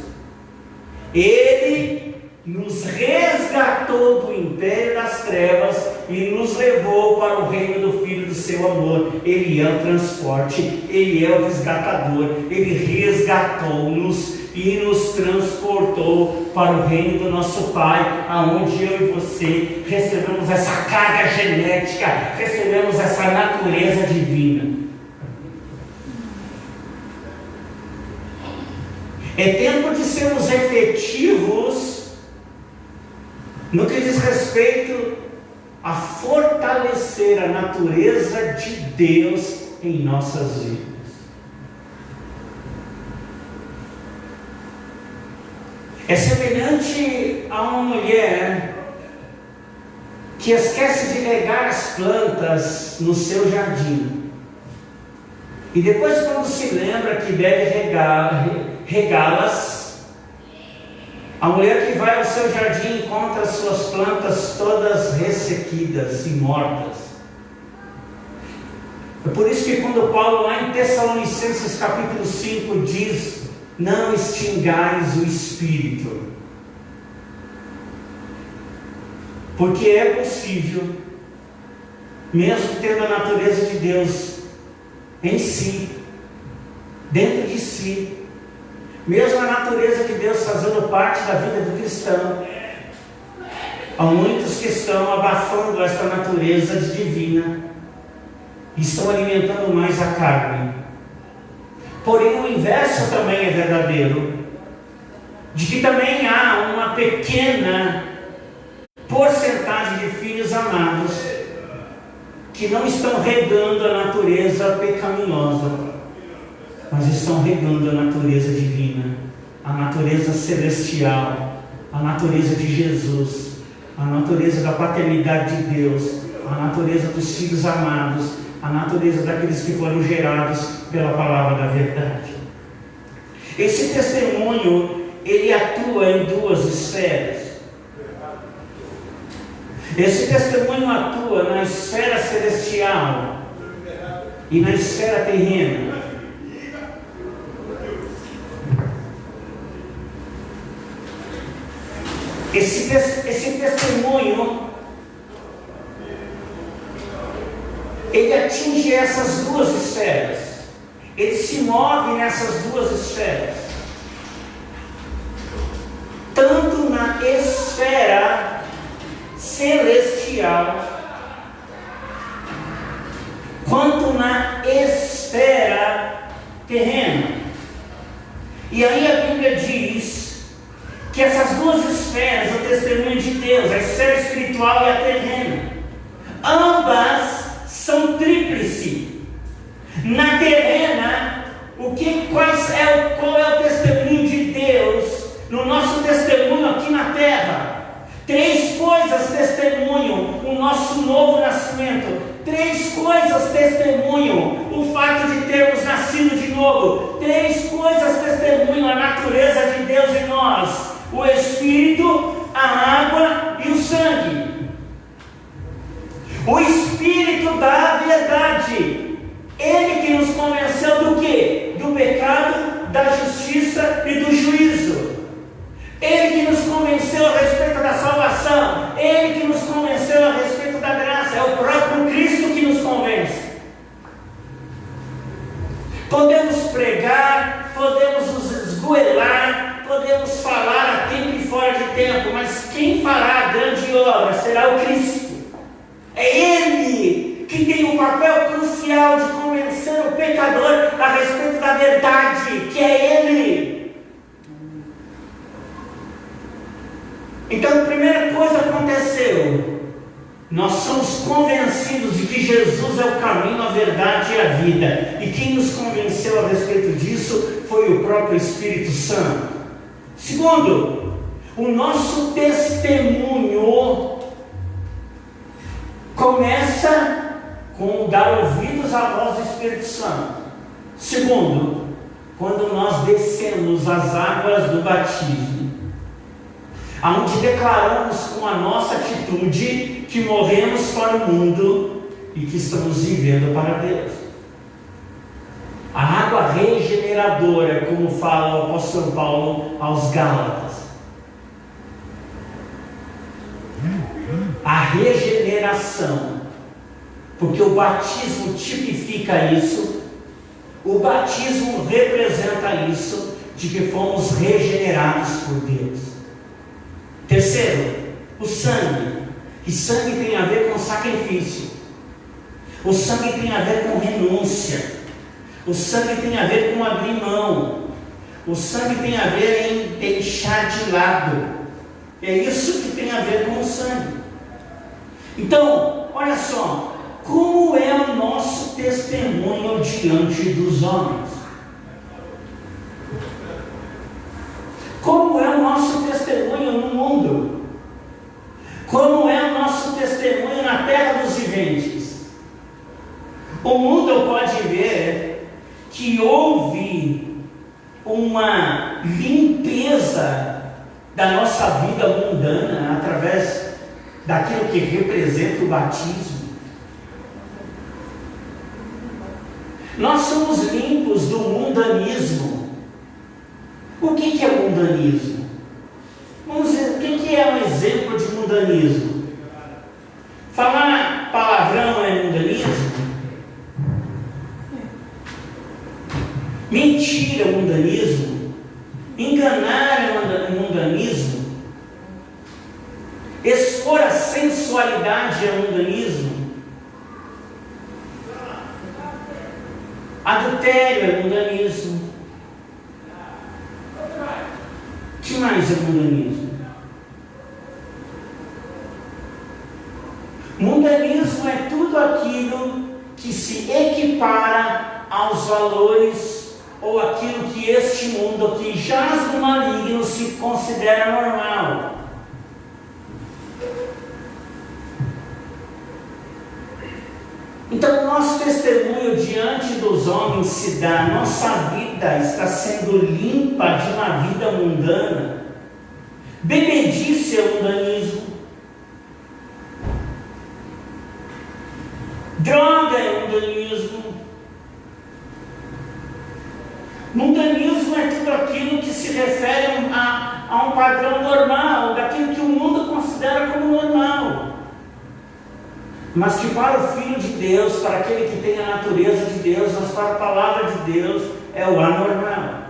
Ele nos resgatou do império das trevas e nos levou para o reino do Filho do seu amor. Ele é o transporte, Ele é o resgatador. Ele resgatou-nos e nos transportou para o reino do nosso Pai, aonde eu e você recebemos essa carga genética, recebemos essa natureza divina. É tempo de sermos efetivos no que diz respeito a fortalecer a natureza de Deus em nossas vidas. É semelhante a uma mulher que esquece de regar as plantas no seu jardim. E depois, quando se lembra que deve regá-las, A mulher que vai ao seu jardim encontra as suas plantas todas ressequidas e mortas. É por isso que quando Paulo lá em Tessalonicenses capítulo 5 diz: não extingais o Espírito. Porque é possível, mesmo tendo a natureza de Deus em si, dentro de si, mesmo a natureza de Deus fazendo parte da vida do cristão, há muitos que estão abafando esta natureza divina e estão alimentando mais a carne. Porém, o inverso também é verdadeiro, de que também há uma pequena porcentagem de filhos amados que não estão regando a natureza pecaminosa, mas estão regando a natureza divina, a natureza celestial, a natureza de Jesus, a natureza da paternidade de Deus, a natureza dos filhos amados, a natureza daqueles que foram gerados pela palavra da verdade. Esse testemunho, ele atua em duas esferas. Esse testemunho atua na esfera celestial e na esfera terrena. Esse testemunho, ele atinge essas duas esferas. Ele se move nessas duas esferas. Tanto na esfera celestial, quanto na esfera terrena. E aí a Bíblia diz que essas duas esferas, o testemunho de Deus, a esfera espiritual e a terrena, ambas são tríplice. Na terrena, qual é o testemunho de Deus no nosso testemunho aqui na terra? 3 coisas testemunham o nosso novo nascimento. 3 coisas testemunham o fato de termos nascido de novo. 3 coisas testemunham a natureza de Deus em nós: o Espírito, a água e o sangue. O Espírito da verdade, Ele que nos convenceu do quê? Do pecado, da justiça e do juízo. Ele que nos convenceu a respeito da salvação, Ele que nos convenceu a respeito da graça, é o próprio Cristo que nos convence. Podemos pregar, podemos nos esgoelar, podemos falar a tempo e fora de tempo, mas quem fará a grande obra será o Cristo. É Ele que tem um papel crucial de convencer o pecador a respeito da verdade, que é Ele. Então a primeira coisa aconteceu: nós somos convencidos de que Jesus é o caminho, a verdade e a vida, e quem nos convenceu a respeito disso foi o próprio Espírito Santo. Segundo, o nosso testemunho começa com dar ouvidos à voz do Espírito Santo. Segundo, quando nós descemos as águas do batismo, onde declaramos com a nossa atitude que morremos para o mundo e que estamos vivendo para Deus. A água regeneradora, como fala o apóstolo Paulo aos Gálatas. A regeneração, porque o batismo tipifica isso, o batismo representa isso, de que fomos regenerados por Deus. Terceiro, o sangue. E sangue tem a ver com sacrifício. O sangue tem a ver com renúncia. O sangue tem a ver com abrir mão. O sangue tem a ver em deixar de lado. É isso que tem a ver com o sangue. Então, olha só, como é o nosso testemunho diante dos homens? Como é o nosso testemunho no mundo? Como é o nosso testemunho na terra dos viventes? O mundo pode ver que houve uma limpeza da nossa vida mundana através daquilo que representa o batismo. Nós somos limpos do mundanismo. O que é mundanismo? Vamos dizer, o que é um exemplo de mundanismo? Falar palavrão é mundanismo? Mentira é mundanismo? Enganar é mundanismo? Expor a sensualidade é mundanismo? Adultério é mundanismo? O que mais é mundanismo? Mundanismo é tudo aquilo que se equipara aos valores ou aquilo que este mundo que jaz no maligno se considera normal. Então, nosso testemunho diante dos homens se dá, nossa vida está sendo limpa de uma vida mundana. Bebedice é mundanismo. Droga é mundanismo. Mundanismo é tudo aquilo que se refere a um padrão normal, daquilo que o mundo considera como normal. Mas que para o Filho de Deus, para aquele que tem a natureza de Deus, mas para a palavra de Deus, é o anormal.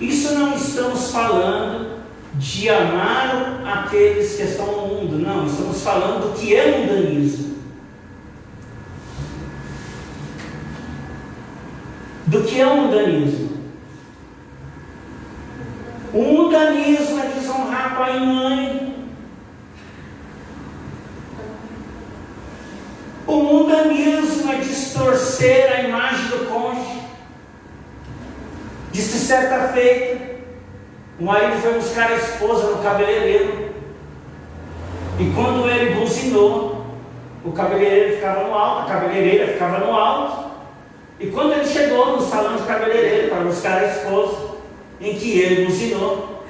Isso não estamos falando de amar aqueles que estão no mundo, não, estamos falando do que é mundanismo. Do que é o mundanismo? O mundanismo é desonrar pai e mãe. O mundanismo é distorcer a imagem do cônjuge. Disse certa feita, o marido foi buscar a esposa no cabeleireiro, e quando ele buzinou, o cabeleireiro ficava no alto, a cabeleireira ficava no alto, e quando ele chegou no salão de cabeleireiro para buscar a esposa, em que ele buzinou,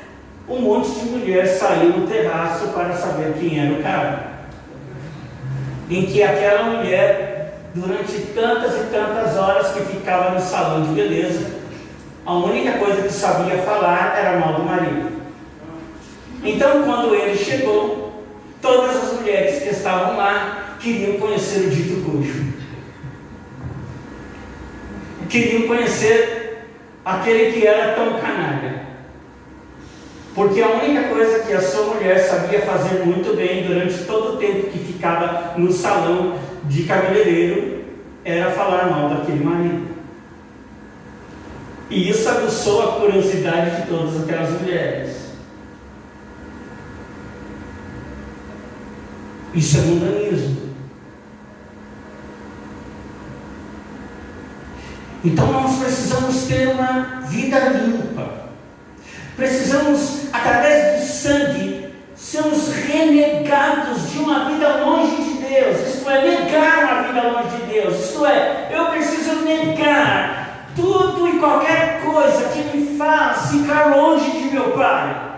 um monte de mulher saiu no terraço para saber quem era o cara. Em que aquela mulher, durante tantas e tantas horas que ficava no salão de beleza, a única coisa que sabia falar era mal do marido. Então, quando ele chegou, todas as mulheres que estavam lá queriam conhecer o dito cujo. Queriam conhecer aquele que era tão canalha. Porque a única coisa que a sua mulher sabia fazer muito bem durante todo o tempo que ficava no salão de cabeleireiro era falar mal daquele marido. E isso aguçou a curiosidade de todas aquelas mulheres. Isso é mundanismo. Então nós precisamos ter uma vida limpa. Precisamos, através do sangue, sermos renegados de uma vida longe de Deus. Isto é, negar uma vida longe de Deus. Isto é, eu preciso negar tudo e qualquer coisa que me faz ficar longe de meu Pai.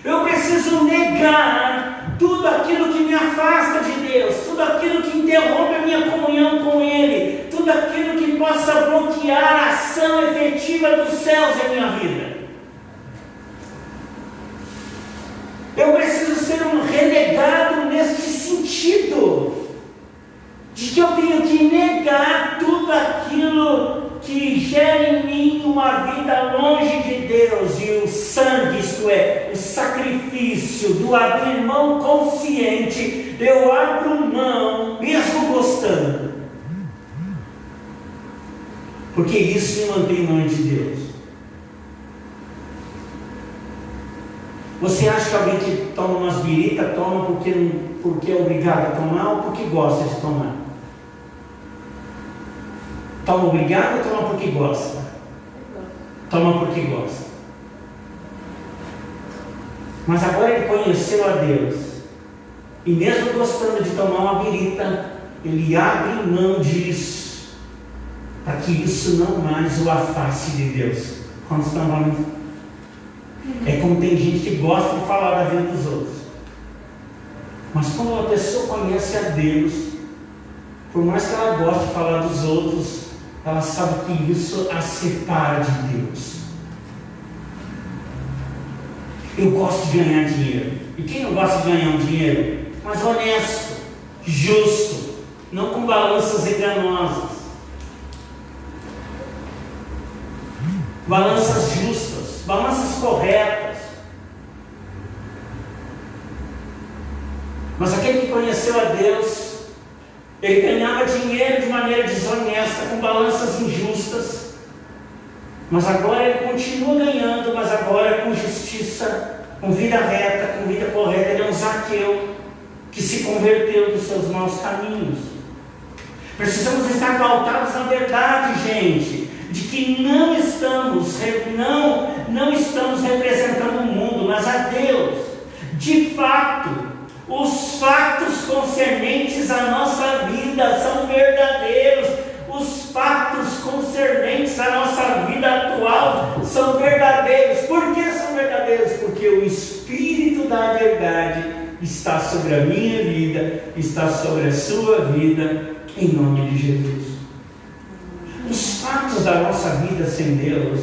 Eu preciso negar tudo aquilo que me afasta de Deus, tudo aquilo que interrompe a minha comunhão com Ele, tudo aquilo que possa bloquear a ação efetiva dos céus em minha vida. Eu preciso ser um renegado neste sentido, de que eu tenho que negar tudo aquilo que gera em mim uma vida longe de Deus. E o sangue, isto é, o sacrifício do abrir mão consciente, eu abro mão, mesmo gostando, porque isso me mantém longe de Deus. Você acha que alguém que toma umas biritas toma porque é obrigado a tomar ou porque gosta de tomar? Toma obrigado ou toma porque gosta? Toma porque gosta. Mas agora ele conheceu a Deus, e mesmo gostando de tomar uma birita, ele abre mão disso, para que isso não mais o afaste de Deus. quando estão falando. É como tem gente que gosta de falar da vida dos outros. Mas quando uma pessoa conhece a Deus, por mais que ela goste de falar dos outros, ela sabe que isso a separa de Deus. Eu gosto de ganhar dinheiro. E quem não gosta de ganhar um dinheiro? Mas honesto, justo, não com balanças enganosas. Balanças justas, balanças corretas. Mas aquele que conheceu a Deus, ele ganhava dinheiro de maneira desonesta, com balanças injustas. Mas agora ele continua ganhando, mas agora com justiça, com vida reta, com vida correta. Ele é um Zaqueu que se converteu dos seus maus caminhos. Precisamos estar pautados na verdade, gente, de que não estamos representando o mundo, mas a Deus. De fato, os fatos concernentes à nossa vida são verdadeiros. Os fatos concernentes à nossa vida atual são verdadeiros. Por que são verdadeiros? Porque o Espírito da verdade está sobre a minha vida, está sobre a sua vida, em nome de Jesus. Os fatos da nossa vida sem Deus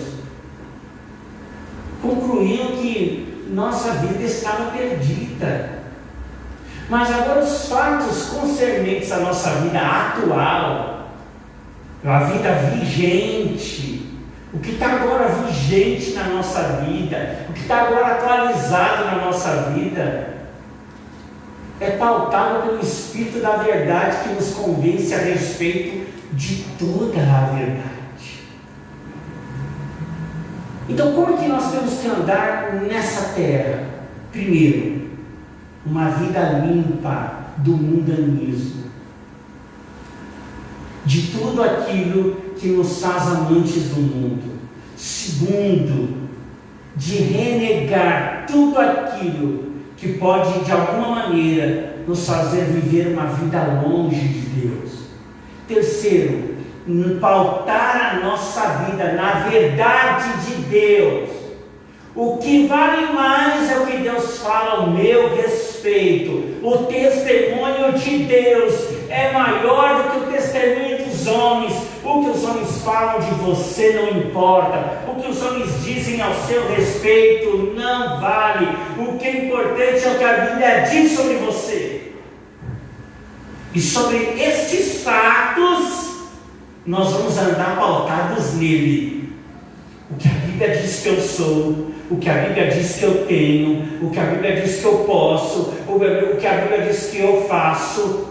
concluíam que nossa vida estava perdida. Mas agora os fatos concernentes à nossa vida atual, a vida vigente, o que está agora vigente na nossa vida, o que está agora atualizado na nossa vida, é pautado pelo Espírito da verdade que nos convence a respeito de toda a verdade. Então, como é que nós temos que andar nessa terra? Primeiro, uma vida limpa do mundanismo, de tudo aquilo que nos faz amantes do mundo. Segundo, de renegar tudo aquilo que pode de alguma maneira nos fazer viver uma vida longe de Deus. Terceiro, pautar a nossa vida na verdade de Deus. O que vale mais é o que Deus fala ao meu respeito. O testemunho de Deus é maior do que o testemunho dos homens. O que os homens falam de você não importa. O que os homens dizem ao seu respeito não vale. O que é importante é o que a Bíblia diz sobre você. E sobre estes fatos, nós vamos andar pautados nele. O que a Bíblia diz que eu sou, o que a Bíblia diz que eu tenho, o que a Bíblia diz que eu posso, o que a Bíblia diz que eu faço,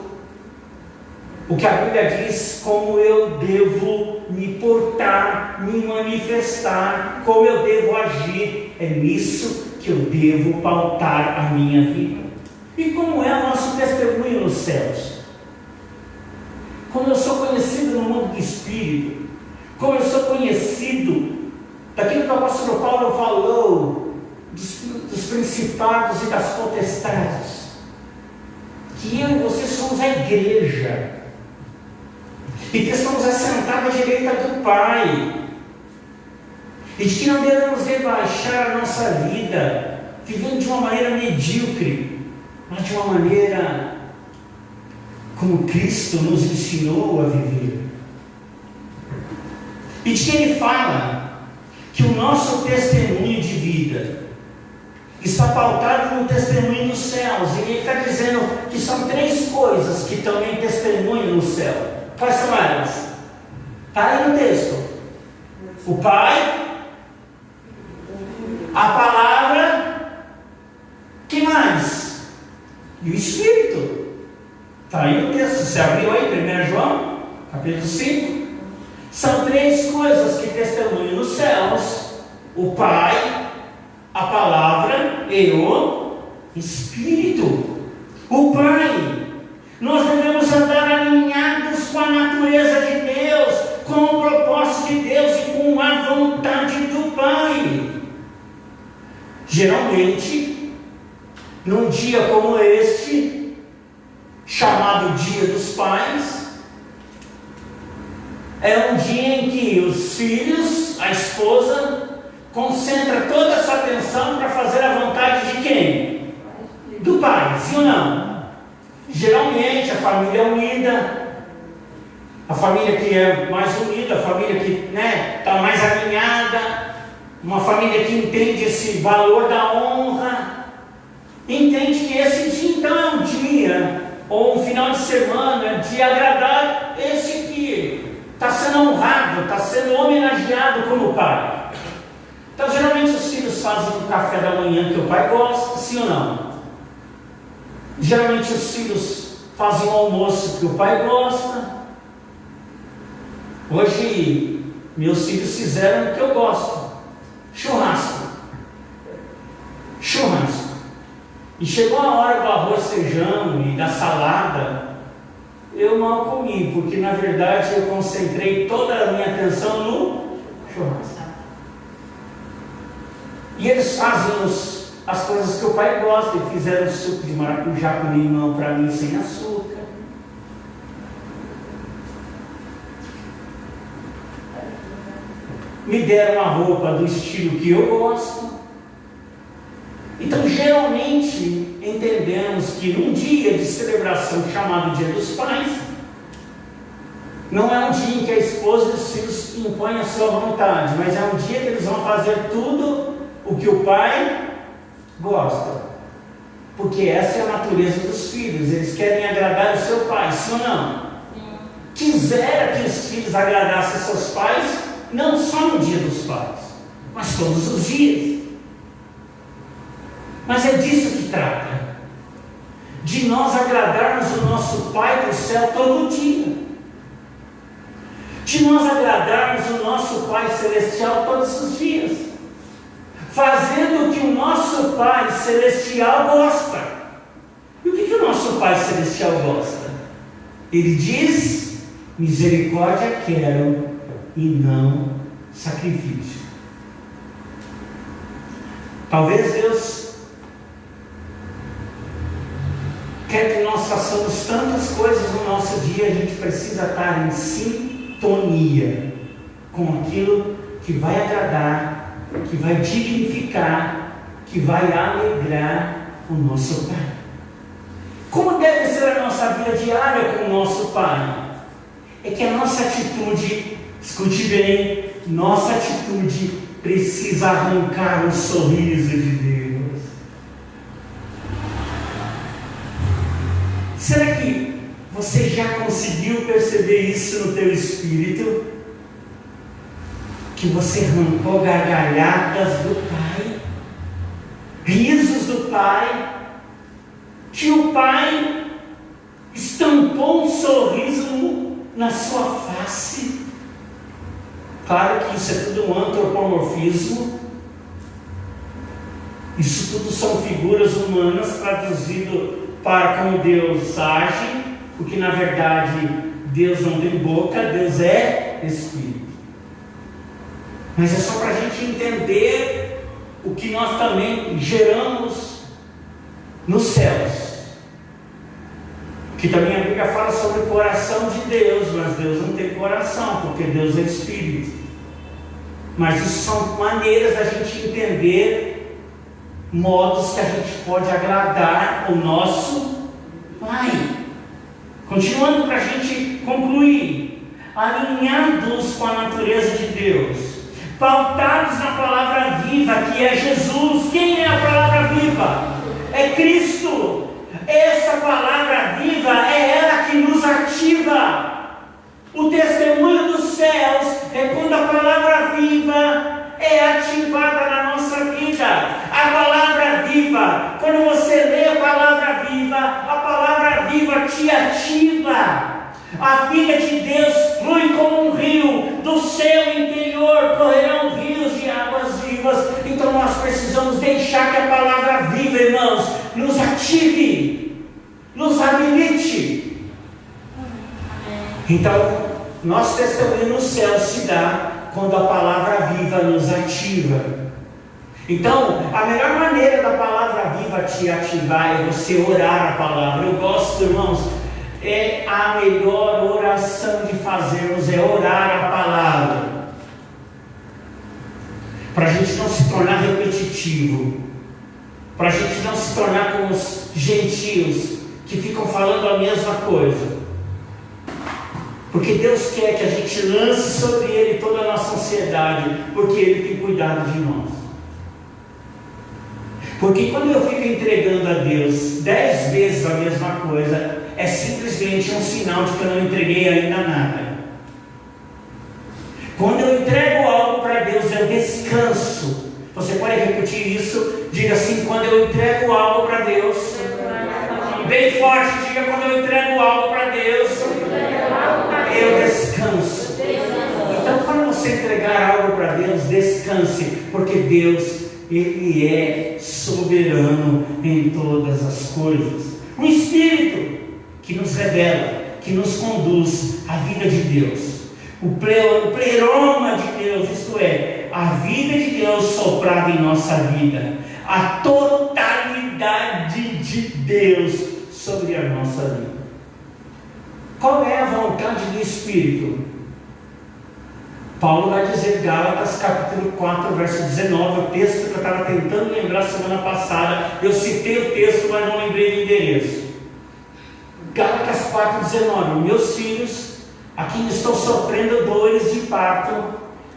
o que a Bíblia diz como eu devo me portar, me manifestar, como eu devo agir. É nisso que eu devo pautar a minha vida. E como é o nosso testemunho nos céus? Como eu sou conhecido no mundo do Espírito, como eu sou conhecido daquilo que o apóstolo Paulo falou, dos principados e das potestades, que eu e você somos a igreja, e que estamos assentados à direita do Pai, e de que não devemos rebaixar a nossa vida, vivendo de uma maneira medíocre, mas de uma maneira como Cristo nos ensinou a viver. E de que Ele fala que o nosso testemunho de vida está pautado no testemunho dos céus. E Ele está dizendo que são três coisas que também testemunham no céu. Quais são elas? Está aí no texto. O Pai, a Palavra, que mais? E o Espírito. Está aí no texto. Você abriu aí 1 João, capítulo 5. São três coisas que testemunham nos céus: o Pai, a Palavra e o Espírito. O Pai, nós devemos andar alinhados com a natureza de Deus, com o propósito de Deus e com a vontade do Pai. Geralmente, num dia como este, chamado Dia dos Pais, é um dia em que os filhos, a esposa, concentra toda a sua atenção para fazer a vontade de quem? Do Pai, sim ou não? Geralmente a família é unida, a família que é mais unida, a família que está mais alinhada, uma família que entende esse valor da honra, entende que esse dia então é um dia, ou um final de semana, de agradar esse que está sendo honrado, está sendo homenageado como pai. Então geralmente os filhos fazem o café da manhã que o pai gosta, sim ou não? Geralmente os filhos fazem o almoço que o pai gosta. Hoje meus filhos fizeram o que eu gosto: churrasco. E chegou a hora do arroz feijão e da salada, eu mal comi, porque na verdade eu concentrei toda a minha atenção no churrasco. E eles fazem as coisas que o pai gosta, e fizeram suco de maracujá com limão para mim sem açúcar. Me deram uma roupa do estilo que eu gosto. Então, geralmente, entendemos que num dia de celebração chamado Dia dos Pais, não é um dia em que a esposa e os filhos impõem a sua vontade, mas é um dia que eles vão fazer tudo o que o pai gosta. Porque essa é a natureza dos filhos, eles querem agradar o seu pai, sim ou não? Quisera que os filhos agradassem seus pais, não só no Dia dos Pais, mas todos os dias. Mas é disso que trata, de nós agradarmos o nosso Pai do céu todo dia, de nós agradarmos o nosso Pai celestial todos os dias, fazendo o que o nosso Pai celestial gosta. E o que o nosso Pai celestial gosta? Ele diz: misericórdia quero e não sacrifício. Talvez Deus quer que nós façamos tantas coisas no nosso dia, a gente precisa estar em sintonia com aquilo que vai agradar, que vai dignificar, que vai alegrar o nosso Pai. Como deve ser a nossa vida diária com o nosso Pai? É que a nossa atitude, escute bem, nossa atitude precisa arrancar um sorriso de Deus. Será que você já conseguiu perceber isso no teu espírito? Que você arrancou gargalhadas do Pai, risos do Pai, que o Pai estampou um sorriso na sua face. Claro que isso é tudo um antropomorfismo, isso tudo são figuras humanas traduzido para como Deus age, porque na verdade Deus não tem boca, Deus é Espírito. Mas é só para a gente entender o que nós também geramos nos céus. Que também a Bíblia fala sobre o coração de Deus, mas Deus não tem coração, porque Deus é Espírito. Mas isso são maneiras da gente entender modos que a gente pode agradar o nosso Pai. Continuando para a gente concluir, alinhados com a natureza de Deus, pautados na palavra viva que é Jesus. Quem é a palavra viva? É Cristo. Essa palavra viva é ela que nos ativa. O testemunho dos céus é quando a palavra viva é ativada na nossa vida. A palavra viva, quando você lê a palavra viva te ativa. A vida de Deus flui como um rio, do seu interior correrão rios de águas vivas. Então nós precisamos deixar que a palavra viva, irmãos, nos ative, nos habilite. Então, nosso testemunho no céu se dá quando a palavra viva nos ativa. Então, a melhor maneira da palavra viva te ativar é você orar a palavra. Eu gosto, irmãos, é a melhor oração de fazermos, é orar a palavra. para a gente não se tornar repetitivo, para a gente não se tornar como os gentios que ficam falando a mesma coisa. Porque Deus quer que a gente lance sobre Ele toda a nossa ansiedade, porque Ele tem cuidado de nós. Porque quando eu fico entregando a Deus 10 vezes a mesma coisa, é simplesmente um sinal de que eu não entreguei ainda nada. Quando eu entrego algo para Deus, eu descanso. Você pode repetir isso? Diga assim: quando eu entrego algo para Deus. Bem forte, diga: quando eu entrego algo para Deus, eu descanso. Então, quando você entregar algo para Deus, descanse, porque Deus, Ele é soberano em todas as coisas. O Espírito que nos revela, que nos conduz à vida de Deus, o pleroma de Deus, isto é, a vida de Deus soprada em nossa vida, a totalidade de Deus sobre a nossa vida. Qual é a vontade do Espírito? Paulo vai dizer, Gálatas capítulo 4, verso 19, o texto que eu estava tentando lembrar semana passada. Eu citei o texto, mas não lembrei do endereço. Gálatas 4, 19: meus filhos, a quem estou sofrendo dores de parto,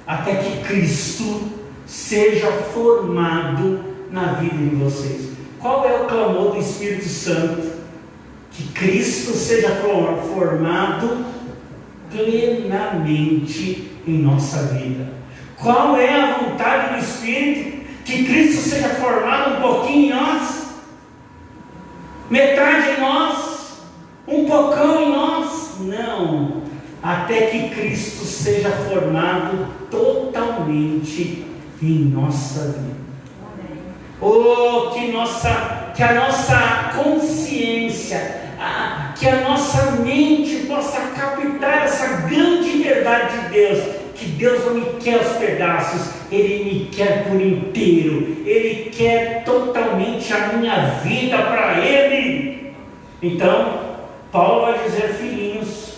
até que Cristo seja formado na vida de vocês. Qual é o clamor do Espírito Santo? Que Cristo seja formado plenamente em nossa vida. Qual é a vontade do Espírito? Que Cristo seja formado um pouquinho em nós, metade em nós, um pocão em nós. Não, até que Cristo seja formado totalmente em nossa vida. Oh, que a nossa consciência, que a nossa mente possa captar essa grande verdade de Deus, que Deus não me quer aos pedaços, Ele me quer por inteiro, Ele quer totalmente a minha vida para Ele. Então, Paulo vai dizer: filhinhos,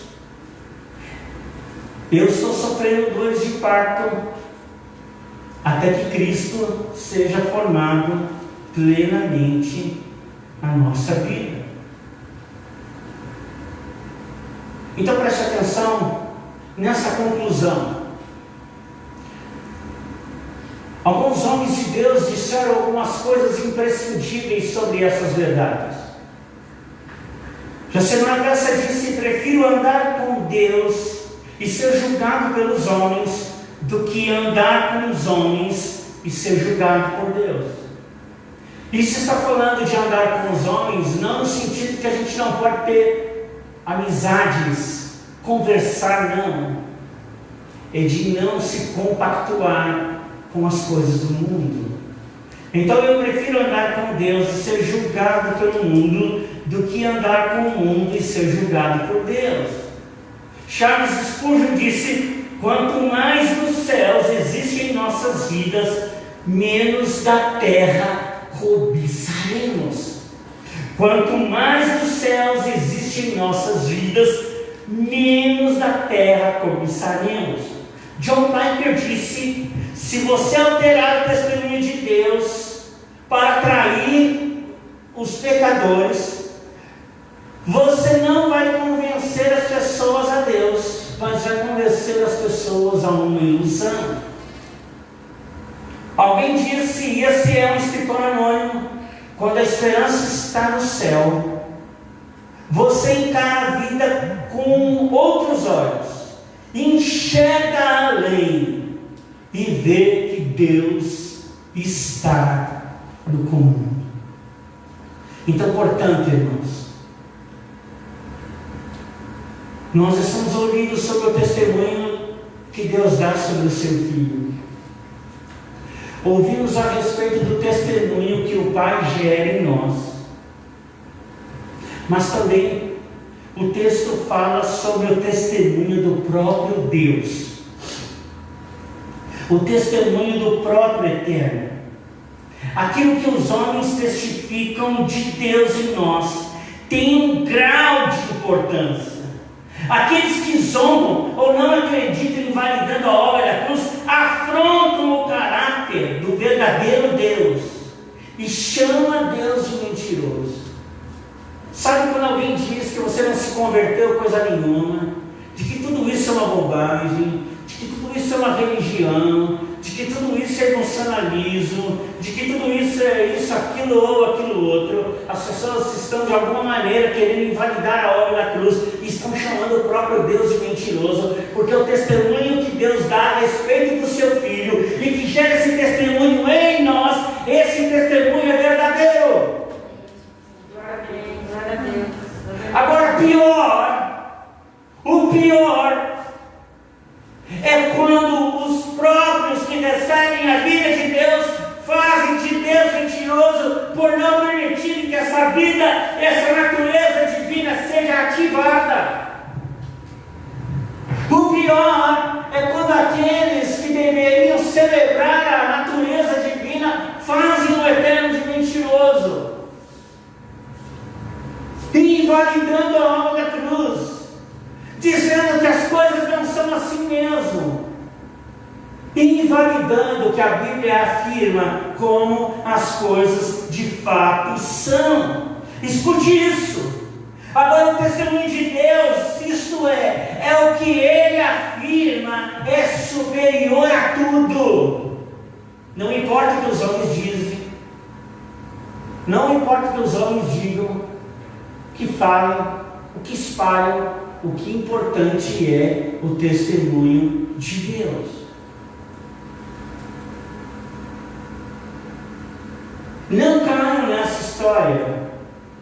eu estou sofrendo dores de parto, até que Cristo seja formado plenamente na nossa vida. Então preste atenção nessa conclusão. Alguns homens de Deus disseram algumas coisas imprescindíveis sobre essas verdades. Já semana passada disse: prefiro andar com Deus e ser julgado pelos homens do que andar com os homens e ser julgado por Deus. Isso está falando de andar com os homens, não no sentido que a gente não pode ter amizades, conversar, não. É de não se compactuar com as coisas do mundo. Então eu prefiro andar com Deus e ser julgado pelo mundo do que andar com o mundo e ser julgado por Deus. Charles Spurgeon disse: quanto mais dos céus existe em nossas vidas, menos da terra cobiçaremos. Quanto mais dos céus existe em nossas vidas, menos da terra cobiçaremos. John Piper disse: se você alterar o testemunho de Deus para atrair os pecadores, você não vai convencer as pessoas a Deus, mas vai convencer as pessoas a uma ilusão. Alguém disse, e esse é um escritor anônimo: quando a esperança está no céu, você encara a vida com outros olhos, enxerga além e vê que Deus está no comando. Então, portanto, irmãos, nós estamos ouvindo sobre o testemunho que Deus dá sobre o seu Filho. Ouvimos a respeito do testemunho que o Pai gera em nós. Mas também o texto fala sobre o testemunho do próprio Deus, o testemunho do próprio Eterno, aquilo que os homens testificam de Deus em nós tem um grau de importância. Aqueles que zombam ou não acreditam, invalidando a obra da cruz, afrontam o caráter caráter do verdadeiro Deus e chama Deus de mentiroso. Sabe quando alguém diz que você não se converteu coisa nenhuma, de que tudo isso é uma bobagem, de que tudo isso é uma religião, de que tudo isso é emocionalismo, de que tudo isso é isso, aquilo ou aquilo outro. As pessoas estão de alguma maneira querendo invalidar a obra da cruz e estão chamando o próprio Deus de mentiroso, porque o testemunho que Deus dá a respeito do seu Filho e que gera esse testemunho em nós, esse testemunho é verdadeiro. Glória a Deus. Agora o pior é quando os próprios que recebem a vida de Deus fazem de Deus mentiroso por não permitirem que essa vida, essa natureza divina seja ativada. O pior é quando aqueles que deveriam celebrar a natureza divina fazem o eterno de mentiroso, invalidando a obra da cruz, dizendo que as coisas não são assim mesmo, invalidando o que a Bíblia afirma como as coisas de fato são. Escute isso. Agora, o testemunho de Deus, isto é o que Ele afirma, é superior a tudo. Não importa o que os homens dizem, não importa o que os homens digam, que falem, o que espalham, o que importante é o testemunho de Deus. Não caiam nessa história.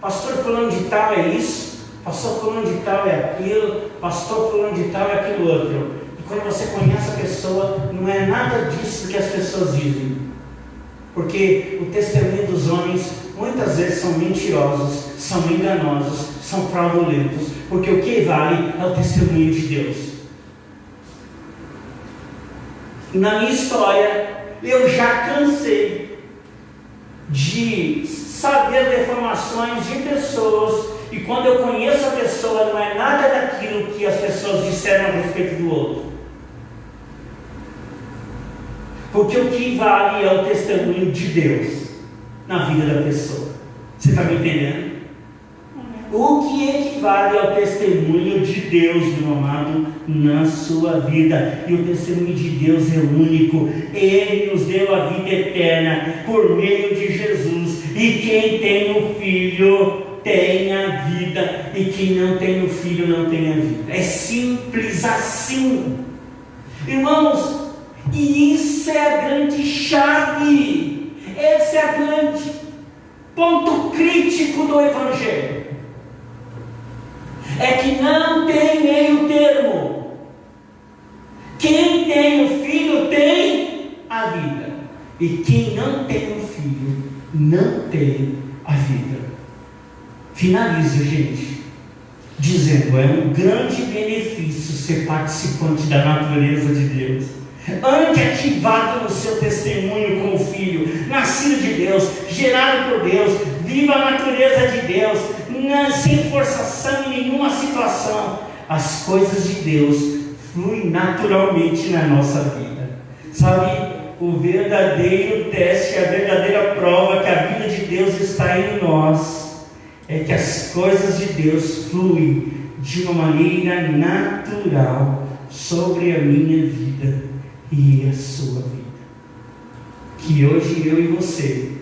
Pastor fulano de tal é isso, pastor fulano de tal é aquilo, pastor fulano de tal é aquilo outro. E quando você conhece a pessoa, não é nada disso que as pessoas dizem. Porque o testemunho dos homens muitas vezes são mentirosos, são enganosos, são fraudulentos, porque o que vale é o testemunho de Deus. Na minha história, eu já cansei de saber deformações de pessoas, e quando eu conheço a pessoa, não é nada daquilo que as pessoas disseram a respeito do outro. Porque o que vale é o testemunho de Deus na vida da pessoa. Você está me entendendo? O que equivale ao testemunho de Deus, meu amado, na sua vida. E o testemunho de Deus é único. Ele nos deu a vida eterna por meio de Jesus. E quem tem o Filho tem a vida, e quem não tem o Filho não tem a vida. É simples assim, irmãos. E isso é a grande chave, esse é o grande ponto crítico do Evangelho. É que não tem meio termo. Quem tem o Filho tem a vida, e quem não tem o Filho não tem a vida. Finalizo, gente, dizendo: é um grande benefício ser participante da natureza de Deus, ativado no seu testemunho com o Filho, nascido de Deus, gerado por Deus, viva a natureza de Deus, sem forçação em nenhuma situação. As coisas de Deus fluem naturalmente na nossa vida. Sabe, o verdadeiro teste, a verdadeira prova que a vida de Deus está em nós, é que as coisas de Deus fluem de uma maneira natural sobre a minha vida e a sua vida. Que hoje eu e você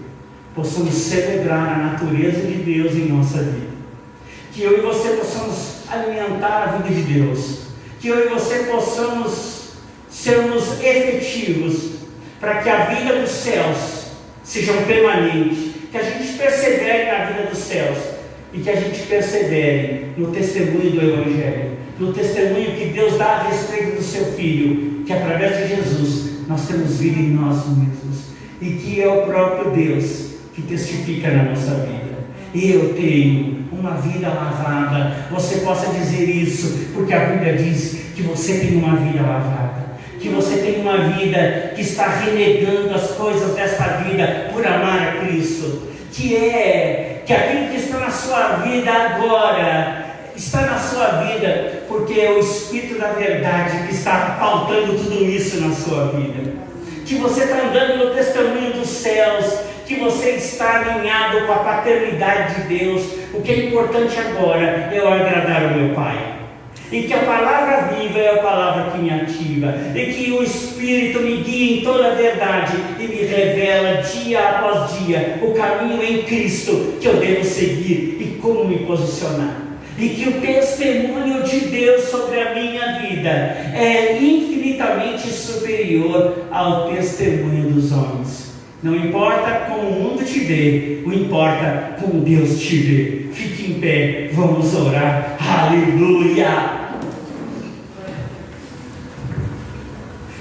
possamos celebrar a natureza de Deus em nossa vida. Que eu e você possamos alimentar a vida de Deus. Que eu e você possamos sermos efetivos para que a vida dos céus seja permanente. Que a gente persevere na vida dos céus e que a gente persevere no testemunho do Evangelho, no testemunho que Deus dá a respeito do seu Filho, que através de Jesus nós temos vida em nós mesmos, e que é o próprio Deus que testifica na nossa vida. Eu tenho uma vida lavada. Você possa dizer isso, porque a Bíblia diz que você tem uma vida lavada, que você tem uma vida que está renegando as coisas desta vida por amar a Cristo, que aquilo que está na sua vida agora está na sua vida porque é o Espírito da verdade que está pautando tudo isso na sua vida. que você está andando no testemunho dos céus, que você está alinhado com a paternidade de Deus. O que é importante agora é eu agradar o meu Pai. E que a palavra viva é a palavra que me ativa, e que o Espírito me guia em toda a verdade e me revela dia após dia o caminho em Cristo que eu devo seguir e como me posicionar. E que o testemunho de Deus sobre a minha vida é infinitamente superior ao testemunho dos homens. Não importa como o mundo te vê, o importa como Deus te vê. Fique em pé, vamos orar. Aleluia!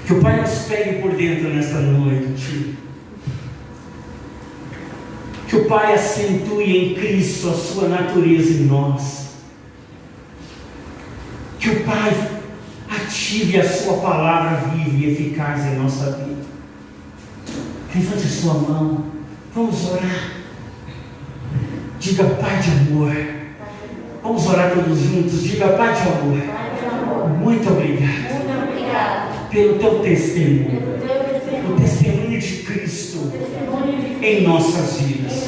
Que o Pai nos pegue por dentro nesta noite. Que o Pai acentue em Cristo a sua natureza em nós. Que o Pai ative a sua palavra viva e eficaz em nossa vida. Levante a sua mão, vamos orar. Diga: Pai de amor. Vamos orar todos juntos. Diga: Pai de amor, muito obrigado pelo teu testemunho, o testemunho de Cristo em nossas vidas.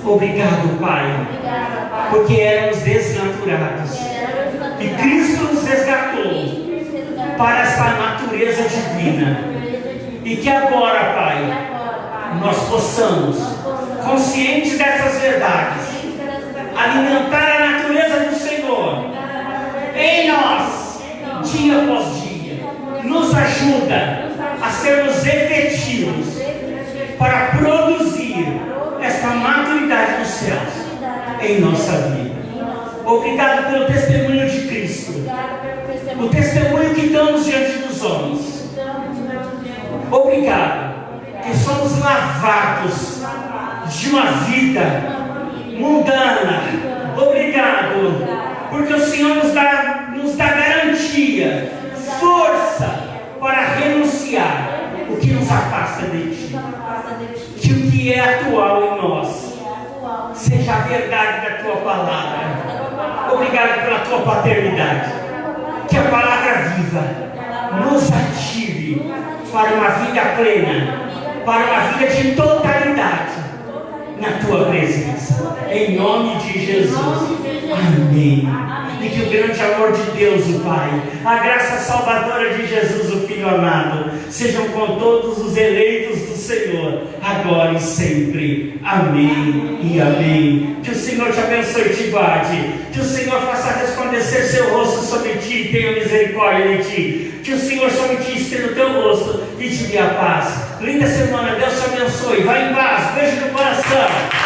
Obrigado, Pai, porque éramos desnaturados e Cristo nos resgatou para essa natureza divina. E que agora, Pai, nós possamos, conscientes dessas verdades, alimentar a natureza do Senhor em nós, dia após dia. Nos ajuda a sermos efetivos para produzir esta maturidade dos céus em nossa vida. Obrigado pelo testemunho de Cristo, o testemunho que damos diante dos homens. Obrigado que somos lavados de uma vida mundana. Obrigado porque o Senhor nos dá garantia, força para renunciar o que nos afasta de Ti. Que o que é atual em nós seja a verdade da Tua palavra. Obrigado pela Tua paternidade. Que a palavra viva nos ative para uma vida plena, para uma vida de totalidade na Tua presença. Em nome de Jesus. Amém. E que o grande amor de Deus, o Pai, a graça salvadora de Jesus, o Filho amado, sejam com todos os eleitos do Senhor, agora e sempre. Amém e amém. Que o Senhor te abençoe e te guarde. Que o Senhor faça resplandecer seu rosto sobre ti e tenha misericórdia de ti. Que o Senhor sobre ti estenda o teu rosto e te dê a paz. Linda semana, Deus te abençoe. Vai em paz, beijo no coração.